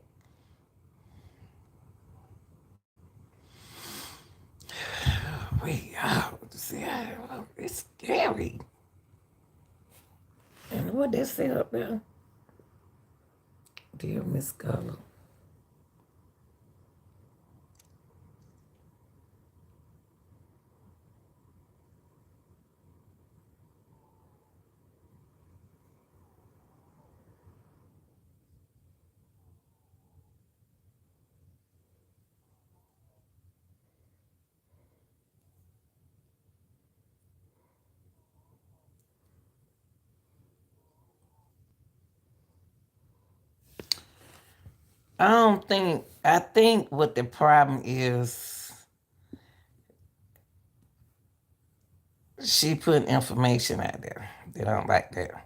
Wait, oh, see, it's scary. And what they say up there? Dear Miss Color. I think what the problem is, she put information out there. They don't like that.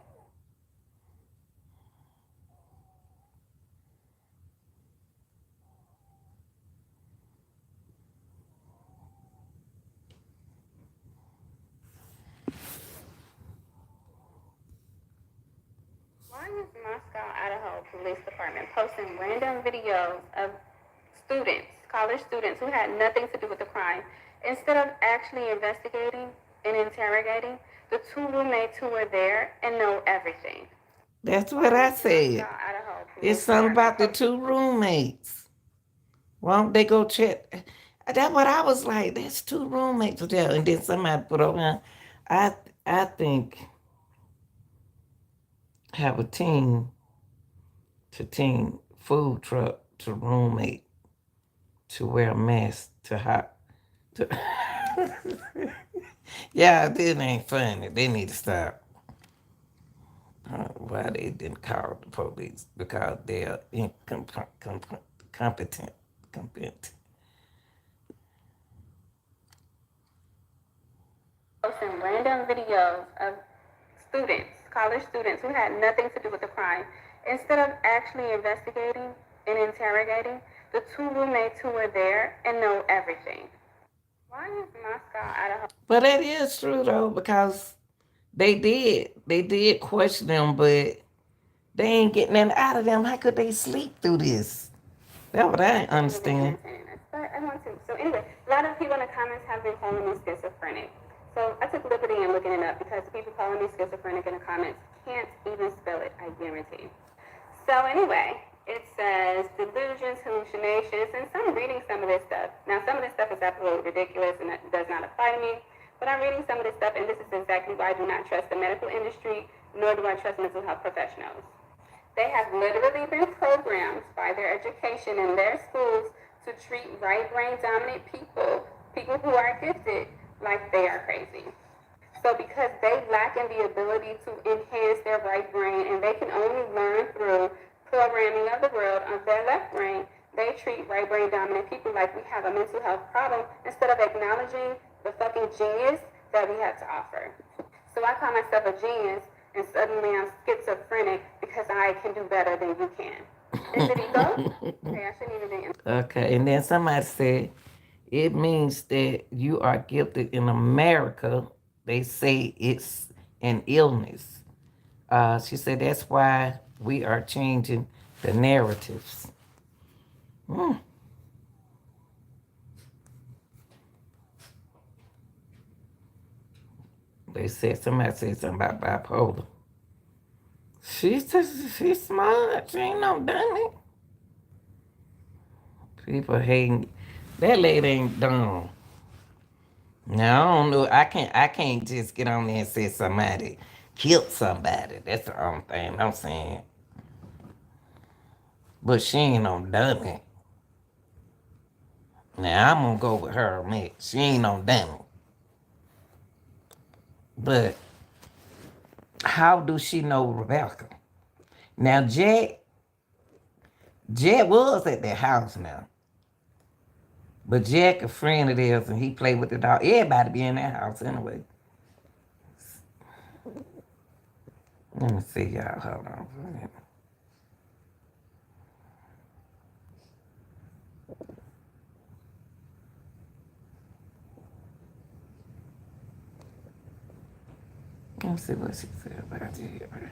Why is Moscow, Idaho Police Department posting random videos of students, college students who had nothing to do with the crime, instead of actually investigating and interrogating the two roommates who were there and know everything? That's Why what I is said. Moscow, Idaho It's Police something Department about the posting? two roommates. Why don't they go check? That's what I was like. There's two roommates there, and then somebody put on. I I think have a team food truck to roommate to wear a mask to hot. To yeah, this ain't funny. They need to stop. Why they didn't call the police? Because they're incompetent. Competent. Posting random videos of students, college students who had nothing to do with the crime, instead of actually investigating and interrogating The two roommates who were there and know everything. Why is Moscow, Idaho? But that is true though, because they did question them, but they ain't getting nothing out of them. How could they sleep through this? That's what I ain't understand. But I want to. So anyway, a lot of people in the comments have been calling me schizophrenic. So I took liberty in looking it up because the people calling me schizophrenic in the comments can't even spell it, I guarantee. So anyway, it says delusions, hallucinations, and so I'm reading some of this stuff. Now some of this stuff is absolutely ridiculous and that does not apply to me. But I'm reading some of this stuff, and this is exactly why I do not trust the medical industry, nor do I trust mental health professionals. They have literally been programmed by their education in their schools to treat right brain dominant people who are gifted, like they are crazy. So because they lack in the ability to enhance their right brain and they can only learn through programming of the world of their left brain, they treat right brain dominant people like we have a mental health problem instead of acknowledging the fucking genius that we have to offer. So I call myself a genius and suddenly I'm schizophrenic because I can do better than you can. Is it ego? Okay, I shouldn't even be. Okay, and then somebody said it means that you are gifted in America. They say it's an illness. She said that's why we are changing the narratives. Hmm. Somebody said something about bipolar. She's smart. She ain't no dummy. People hating. That lady ain't dumb. Now I don't know. I can't just get on there and say somebody killed somebody. That's the only thing I'm saying. But she ain't no dummy. Now I'm gonna go with her on that. She ain't no dummy. But how do she know Rebecca? Now Jack was at their house now. But Jack a friend of theirs and he played with the dog. Everybody be in that house anyway. Let me see y'all. Hold on for a minute. Let me see what she said about it.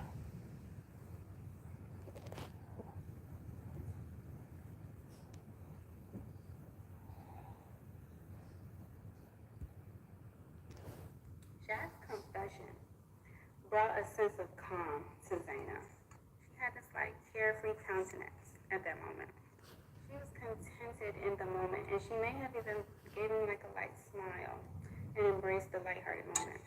Jack's confession brought a sense of calm to Zaina. She had this like carefree countenance at that moment. She was contented in the moment, and she may have even given like a light smile and embraced the lighthearted moment.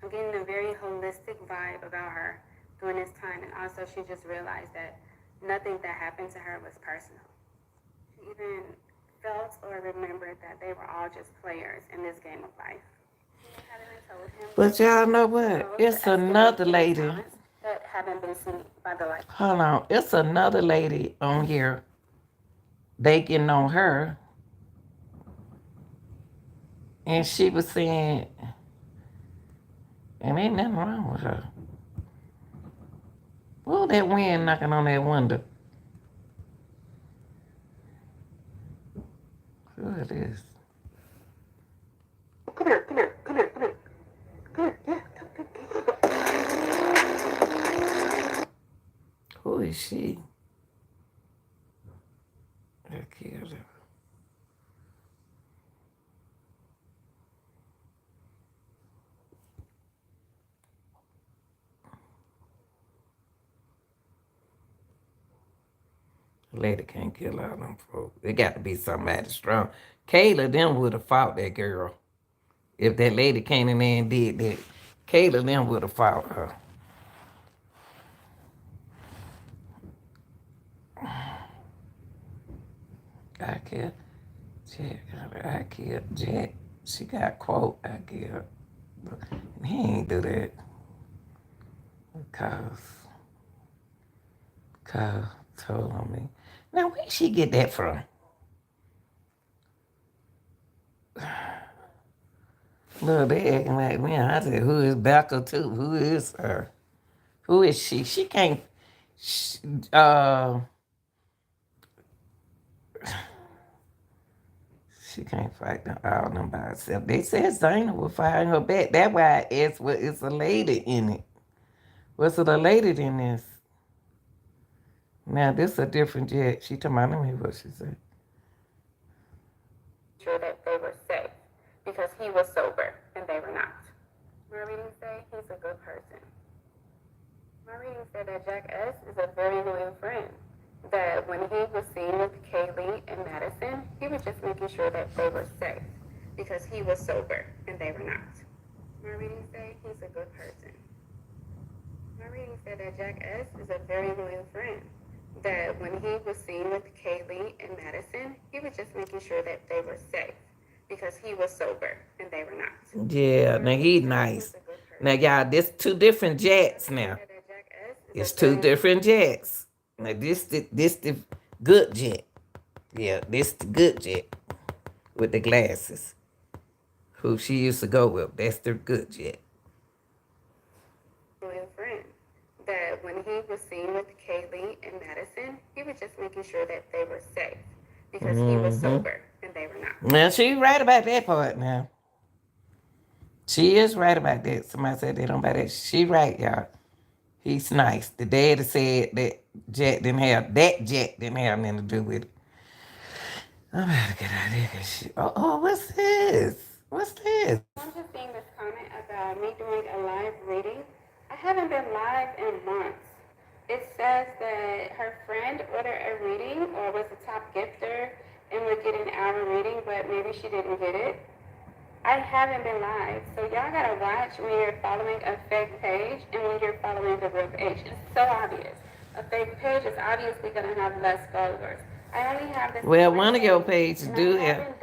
I'm getting a very holistic vibe about her during this time, and also she just realized that nothing that happened to her was personal. She even felt or remembered that they were all just players in this game of life. But y'all know what? It's another lady. That haven't been seen by the light. Hold on. It's another lady on here. They getting on her. And she was saying, and ain't nothing wrong with her. Oh, that wind knocking on that window. Who it is? Come here, come here, come here, come here. Come here, yeah, come. Who is she? I killed her. Lady can't kill all them folks. It got to be somebody strong. Kayla them would have fought that girl. If that lady came in there and did that, Kayla them would have fought her. I killed Jack. I killed Jack. She got quote. I killed. He ain't do that. Cause told on me. Now where she get that from? Look, they acting like me. I said, who is Becca too? Who is her? Who is she? She can't. She can't fight all them by herself. They said Zayna was fighting her back. That's why I asked what is a lady in it. Was it a lady in this? Now this a different jet. She talking about, let me hear what she said. Sure that they were safe because he was sober and they were not. My readings say he's a good person. My readings say that Jack S. is a very loyal friend. That when he was seen with Kaylee and Madison, he was just making sure that they were safe because he was sober and they were not. My readings say he's a good person. My readings say that Jack S. is a very loyal friend. That when he was seen with Kaylee and Madison, he was just making sure that they were safe because he was sober and they were not. Yeah, now he nice. Now y'all, this two different jets now. It's two different jets. Now this the good jet. Yeah, this the good jet with the glasses. Who she used to go with. That's the good jet. Loyal friend. That when he was seen with Kaylee and Madison, he was just making sure that they were safe because he was sober and they were not. Now she right about that part now. She is right about that. Somebody said they don't buy that. She right, y'all. He's nice. The daddy said that jet didn't have nothing to do with it. I'm about to get out of here. 'Cause what's this? What's this? I'm just seeing this comment about me doing a live reading. I haven't been live in months. It says that her friend ordered a reading or was the top gifter and we're getting our reading, but maybe she didn't get it. I haven't been live, so y'all gotta watch when you're following a fake page and when you're following the real page. It's so obvious. A fake page is obviously gonna have less followers. I only have this. Well, one of your pages do have,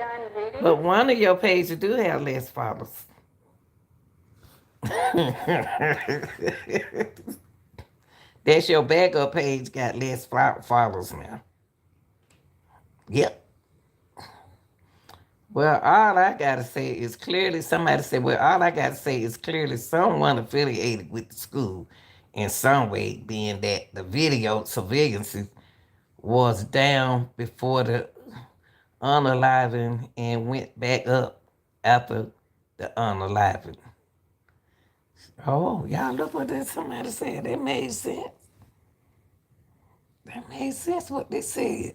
but one of your pages do have less followers. That's your backup page got less followers now. Yep. Well, all I gotta say is clearly somebody said, well, all I gotta say is clearly someone affiliated with the school in some way, being that the video surveillance was down before the unaliving and went back up after the unaliving. Oh, y'all look what that somebody said. That made sense. That made sense what they said.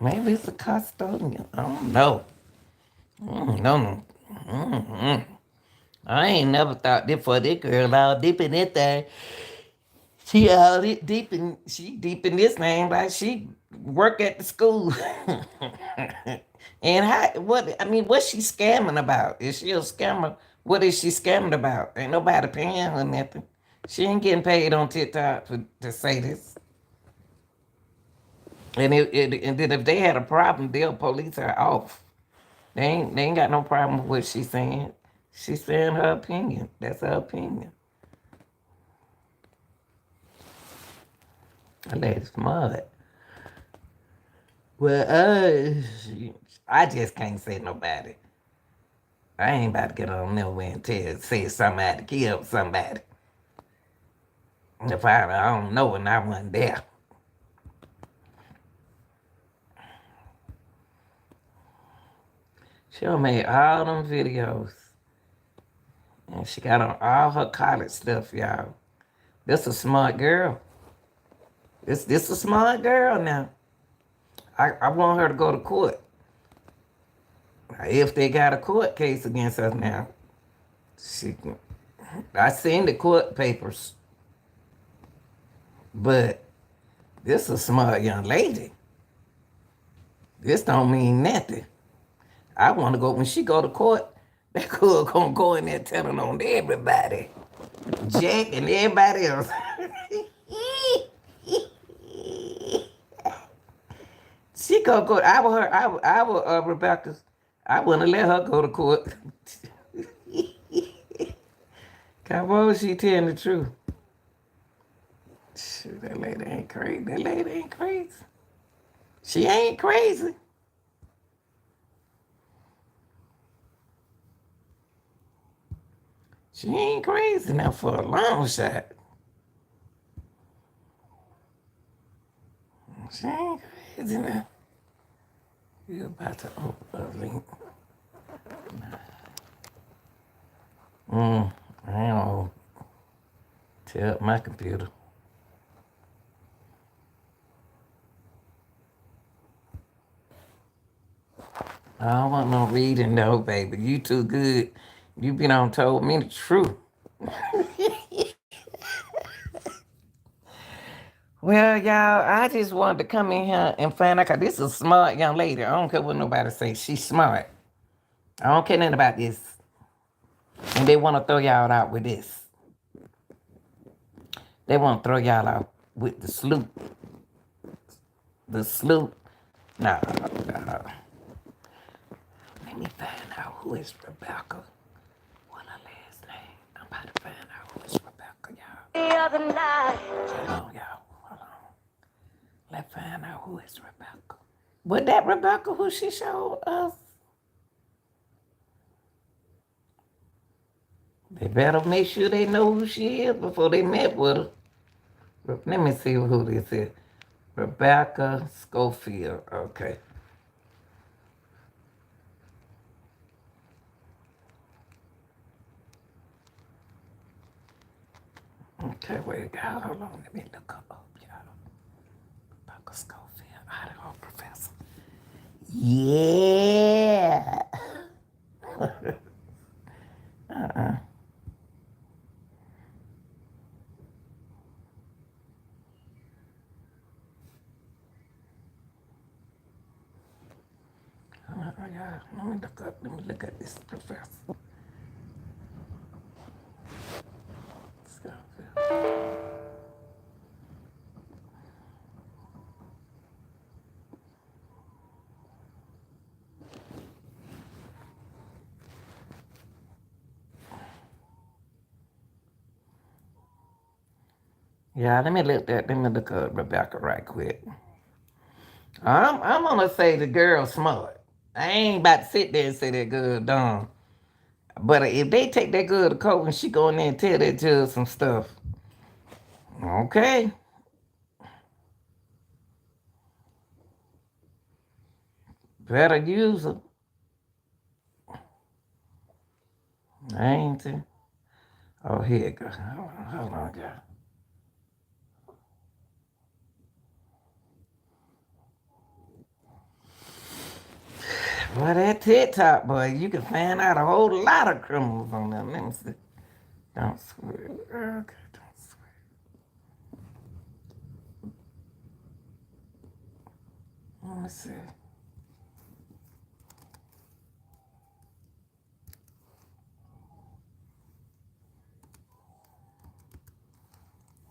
Maybe it's a custodian. I don't know. No. I ain't never thought that for this girl all deep in that thing. She all deep in this thing like she work at the school. And what's she scamming about? Is she a scammer? What is she scamming about? Ain't nobody paying her nothing. She ain't getting paid on TikTok to say this. And then if they had a problem, they'll police her off. They ain't got no problem with what she's saying. She's saying her opinion. That's her opinion. That lady's mud. Well, I just can't say nobody. I ain't about to get on nowhere and say somebody killed somebody. If I don't know and I wasn't there. She done made all them videos. And she got on all her college stuff, y'all. This a smart girl. This a smart girl now. I want her to go to court. If they got a court case against her now, I seen the court papers. But this a smart young lady. This don't mean nothing. I want to go, when she go to court, that girl gonna go in there telling on everybody. Jack and everybody else. She gonna go, I will Rebecca, I wouldn't let her go to court. Come on, she telling the truth. Shoot, that lady ain't crazy. That lady ain't crazy. She ain't crazy. She ain't crazy now for a long shot. She ain't crazy now. You're about to open a link. I don't tell my computer. I don't want no reading, no, baby. You too good. You been on told me the truth. Well, y'all, I just wanted to come in here and find out, 'cause this is a smart young lady. I don't care what nobody say. She's smart. I don't care nothing about this. And they want to throw y'all out with this. They want to throw y'all out with the sloop. The sloop. Nah. Let me find out who is Rebecca. What her last name? I'm about to find out who is Rebecca, y'all. The other night. Hold on, y'all. Hold on. Let's find out who is Rebecca. Was that Rebecca who she showed us? They better make sure they know who she is before they met with her. Let me see who this is. Rebecca Schofield. Okay. Okay, wait, y'all. Hold on. Let me look her up, y'all. Rebecca Schofield, Idaho professor. Yeah. Yeah, let me look at this professor. Yeah, let me look at Rebecca right quick. I'm gonna say the girl smart. I ain't about to sit there and say that girl dumb. But if they take that girl to court and she go in there and tell that judge some stuff, okay. Better use her. Ain't it? Oh, here it goes. Hold on, y'all. Well, that TikTok, boy, you can find out a whole lot of criminals on them. Let me see. Don't swear. Okay, don't swear. Let me see.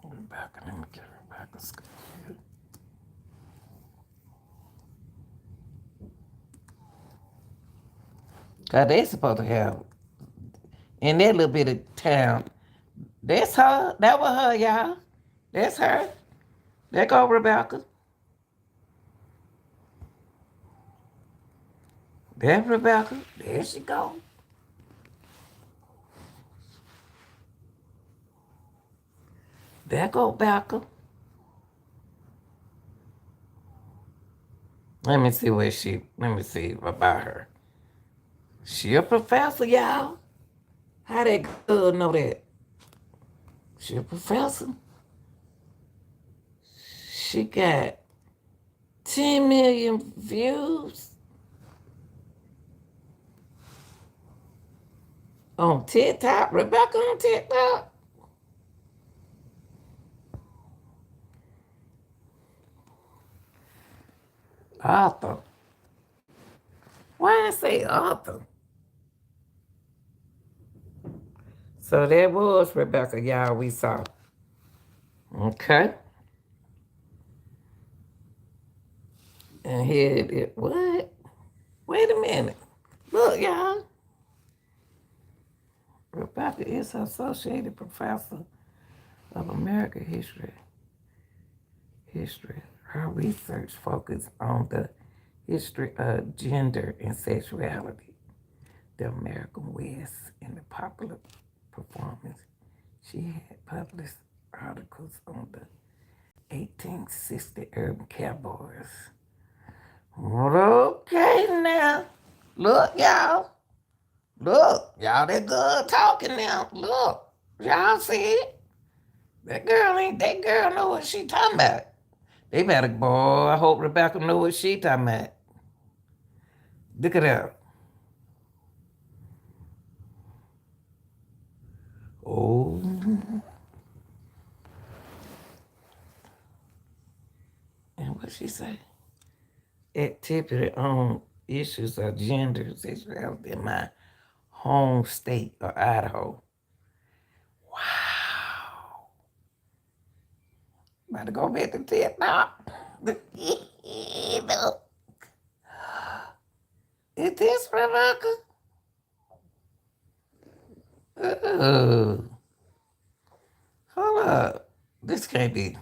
Rebecca, let me get Rebecca Schofield. Cause they supposed to have in that little bit of town. That's her. That was her, y'all. That's her. There go Rebecca. There's Rebecca. There she go. There go Rebecca. Let me see let me see about her. She a professor, y'all. How that girl know that? She a professor. She got 10 million views on TikTok. Rebecca on TikTok. Author. Why I say author? So that was Rebecca, y'all, we saw. Okay. And here it is. What? Wait a minute. Look, y'all. Rebecca is Associated Professor of American History. Her research focuses on the history of gender and sexuality, the American West, and the popular performance. She had published articles on the 1860 Urban Cowboys. Okay now. Look, y'all. Look, y'all, that girl talking now. Look, y'all see it? That girl know what she talking about. They better, boy, I hope Rebecca know what she talking about. Look at that. Oh. And what she say? Activity on issues of gender sexuality in my home state of Idaho. Wow. About to go back to TED now. Is this Rebecca? Hold up. This can't be.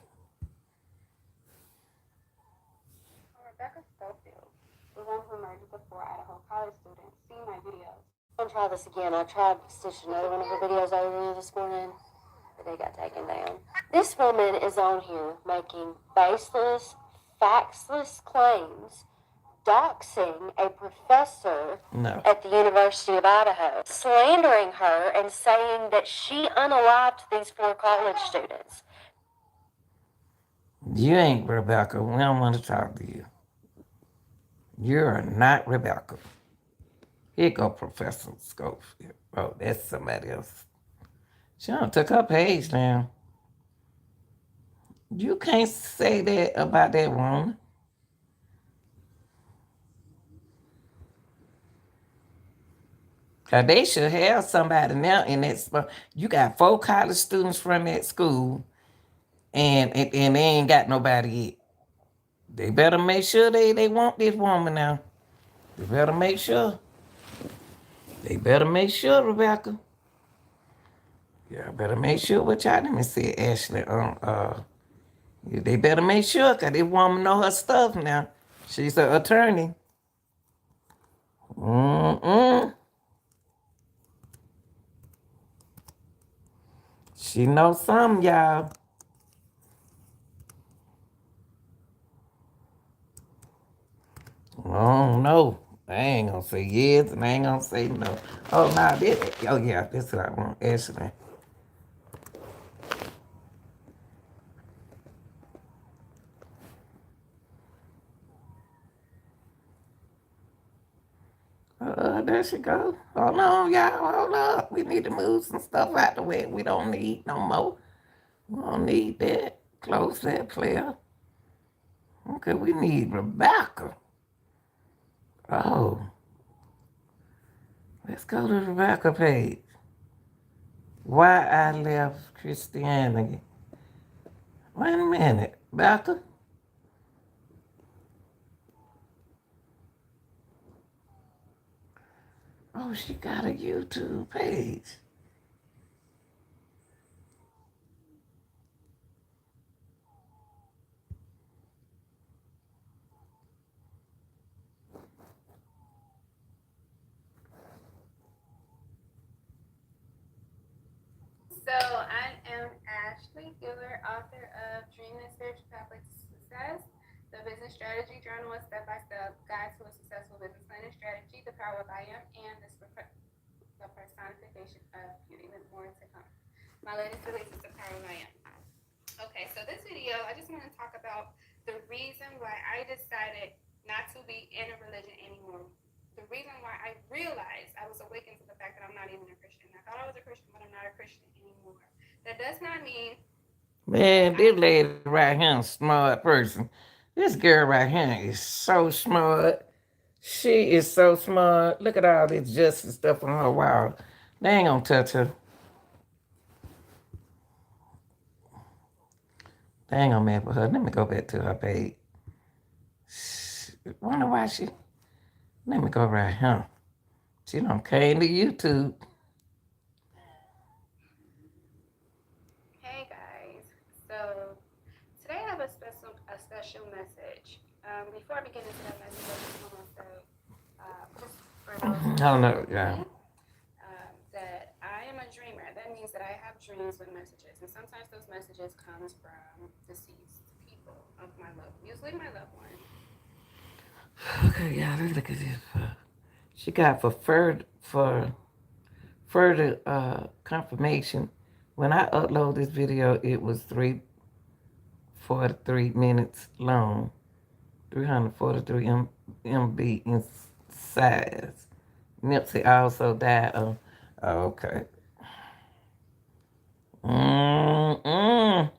Rebecca Schofield, the one who murdered the 4 Idaho college students, seen my videos. Don't try this again. I tried to stitch another one of her videos over this morning, but they got taken down. This woman is on here making baseless, factless claims, doxing a professor No. at the University of Idaho, slandering her and saying that she unalived these 4 college students. You ain't Rebecca. We don't want to talk to you. You're not Rebecca. Here go Professor Schofield. Oh, that's somebody else. She done took her page down. You can't say that about that woman. Cause they should have somebody now in that spot. You got 4 college students from that school, and they ain't got nobody yet. They better make sure they want this woman now. They better make sure. They better make sure, Rebecca. Yeah, better make sure what y'all let me say, Ashley. They better make sure, cause this woman know her stuff now. She's an attorney. She knows something, y'all. I don't know. I ain't gonna say yes and I ain't gonna say no. Oh, nah, this what I want, Ashley. There she go. Hold on, y'all. Hold up. We need to move some stuff out the way we don't need no more. We don't need that. Close that player. Okay, we need Rebecca. Oh. Let's go to the Rebecca page. Why I left Christianity. Wait a minute. Rebecca? Oh, she got a YouTube page. So I am Ashley Gillard, author of Dream and Spiritual Pathway to Success, the Business Strategy Journal, a step-by-step guide to a successful business planning strategy, the power of I am, and the personification of beauty, with more to come. My latest release is the power of I am. Okay, so this video, I just want to talk about the reason why I decided not to be in a religion anymore. The reason why I realized I was awakened to the fact that I'm not even a Christian. I thought I was a Christian, but I'm not a Christian anymore. That does not mean. Man, this lady right here is a smart person. This girl right here is so smart. She is so smart. Look at all this justice stuff on her wall. They ain't gonna touch her. They ain't gonna mess with her. Let me go back to her page. Wonder why she. Let me go right here. She done came to YouTube. Hey guys, so today I have a special message. Before I begin into that message, I just want to say, just for those I don't know, yeah. that I am a dreamer. That means that I have dreams with messages, and sometimes those messages comes from deceased of my usually my loved one. Okay, y'all, let's look at this. She got for further confirmation. When I upload this video, it was 3:43 minutes long, 343 MB in size. Nipsey also died of. Oh, okay. Mm-mm.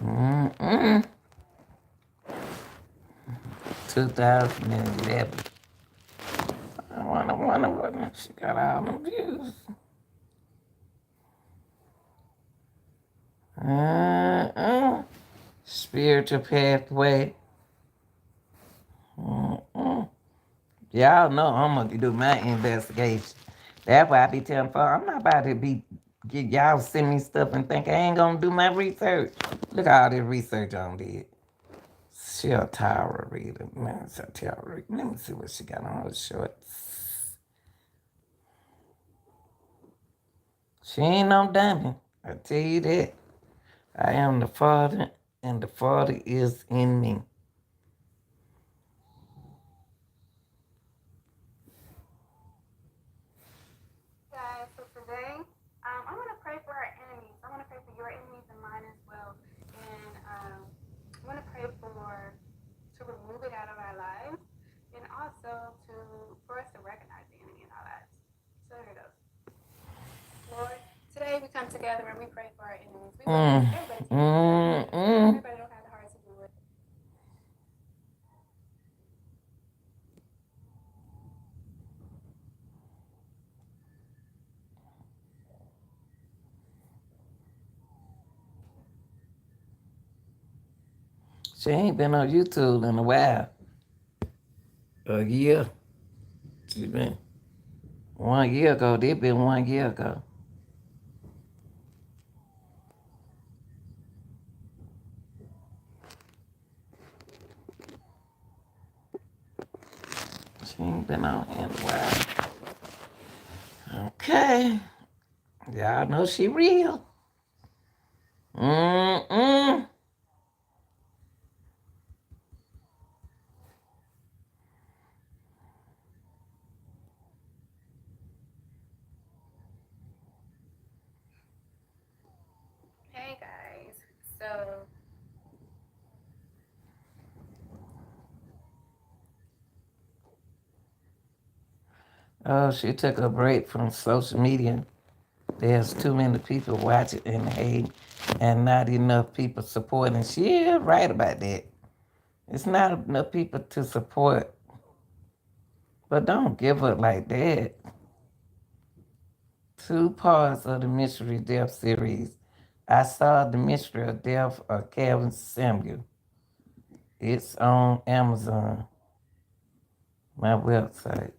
Mm-mm. 2011. I wonder what she got all them views. Uh-uh. Spiritual pathway. Mm-mm. Y'all know I'm gonna do my investigation. That's why I be telling folks I'm not about to be get y'all send me stuff and think I ain't gonna do my research. Look at all this research on did. She a Tyra reader. Man, it's a Tyra reader. Let me see what she got on her shorts. She ain't no dummy. I tell you that. I am the Father, and the Father is in me. Guys, so today, I want to pray for our enemies. I want to pray for your enemies and mine as well. And I want to pray to remove it out of our lives, and also for us to recognize the enemy in our lives. So here it goes. Lord, today we come together and we pray for our enemies. We Mm, everybody mm, mm. everybody don't have the heart to do it. She ain't been on YouTube in a while. A year. She been 1 year ago. They been 1 year ago. She ain't been on in a while. Okay. Y'all know she real. Mm-mm. Hey guys, so Oh, she took a break from social media. There's too many people watching and hate, and not enough people supporting. She is right about that. It's not enough people to support, but don't give up like that. 2 parts of the Mystery Death series. I saw the Mystery of Death of Kevin Samuel. It's on Amazon, my website.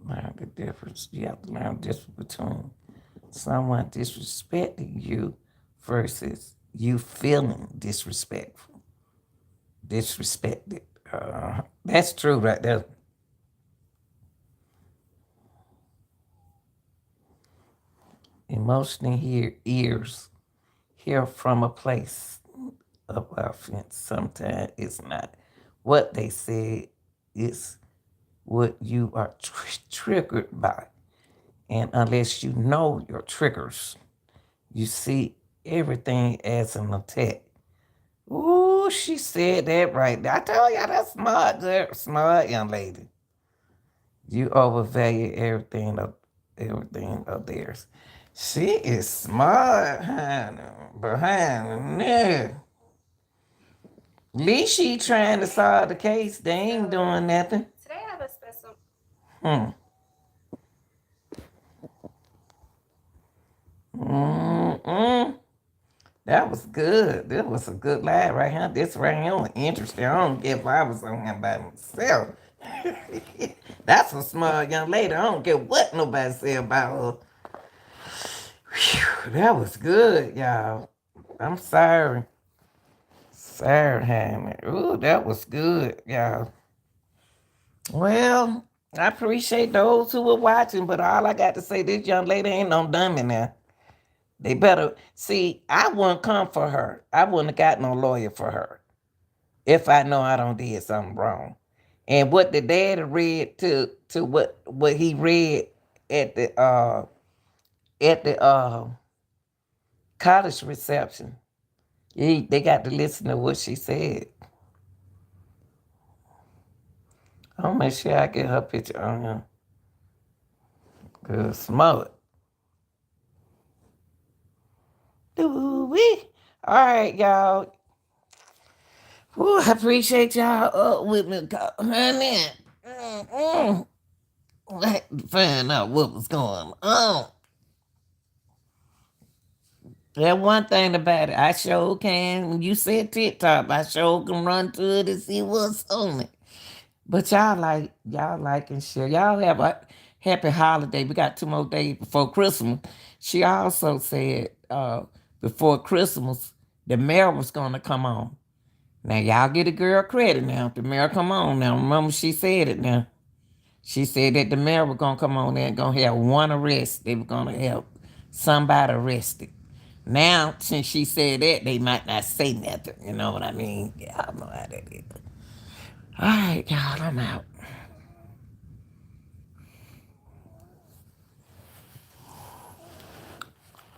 Learn the difference. You have to learn the difference between someone disrespecting you versus you feeling disrespectful, disrespected. That's true right there. Emotionally ears hear from a place of offense. Sometimes it's not what they said, it's what you are triggered by. And unless you know your triggers, you see everything as an attack. Ooh, she said that right. I told y'all that's smart, girl. Smart young lady. You overvalue everything of theirs. She is smart, honey. Behind there. At least she trying to solve the case. They ain't doing nothing. Today I have a special. Hmm. Mm-mm. That was good. That was a good lie right here. This right here was interesting. I don't care if I was on here by myself. That's a smart young lady. I don't care what nobody say about her. Whew, that was good, y'all. I'm sorry. Sorry, Hammy. Ooh, that was good, y'all. Well, I appreciate those who were watching, but all I got to say, this young lady ain't no dummy now. They better see. I wouldn't come for her. I wouldn't have got no lawyer for her if I know I don't did something wrong. And what the daddy read to what he read at the college reception, they got to listen to what she said. I'll make sure I get her picture on here. Good smoke. Ooh-wee. All right, y'all. Ooh, I appreciate y'all up with me, honey. I had to find out what was going on. That one thing about it, I sure can. When you said TikTok, I sure can run to it and see what's on it. But y'all like and share. Y'all have a happy holiday. We got 2 more days before Christmas. She also said before Christmas, the mayor was gonna come on. Now y'all get a girl credit now. The mayor come on now. Remember she said it now. She said that the mayor was gonna come on there and gonna have one arrest. They were gonna have somebody arrested. Now, since she said that, they might not say nothing. You know what I mean? Y'all know how that is. All right, y'all, I'm out.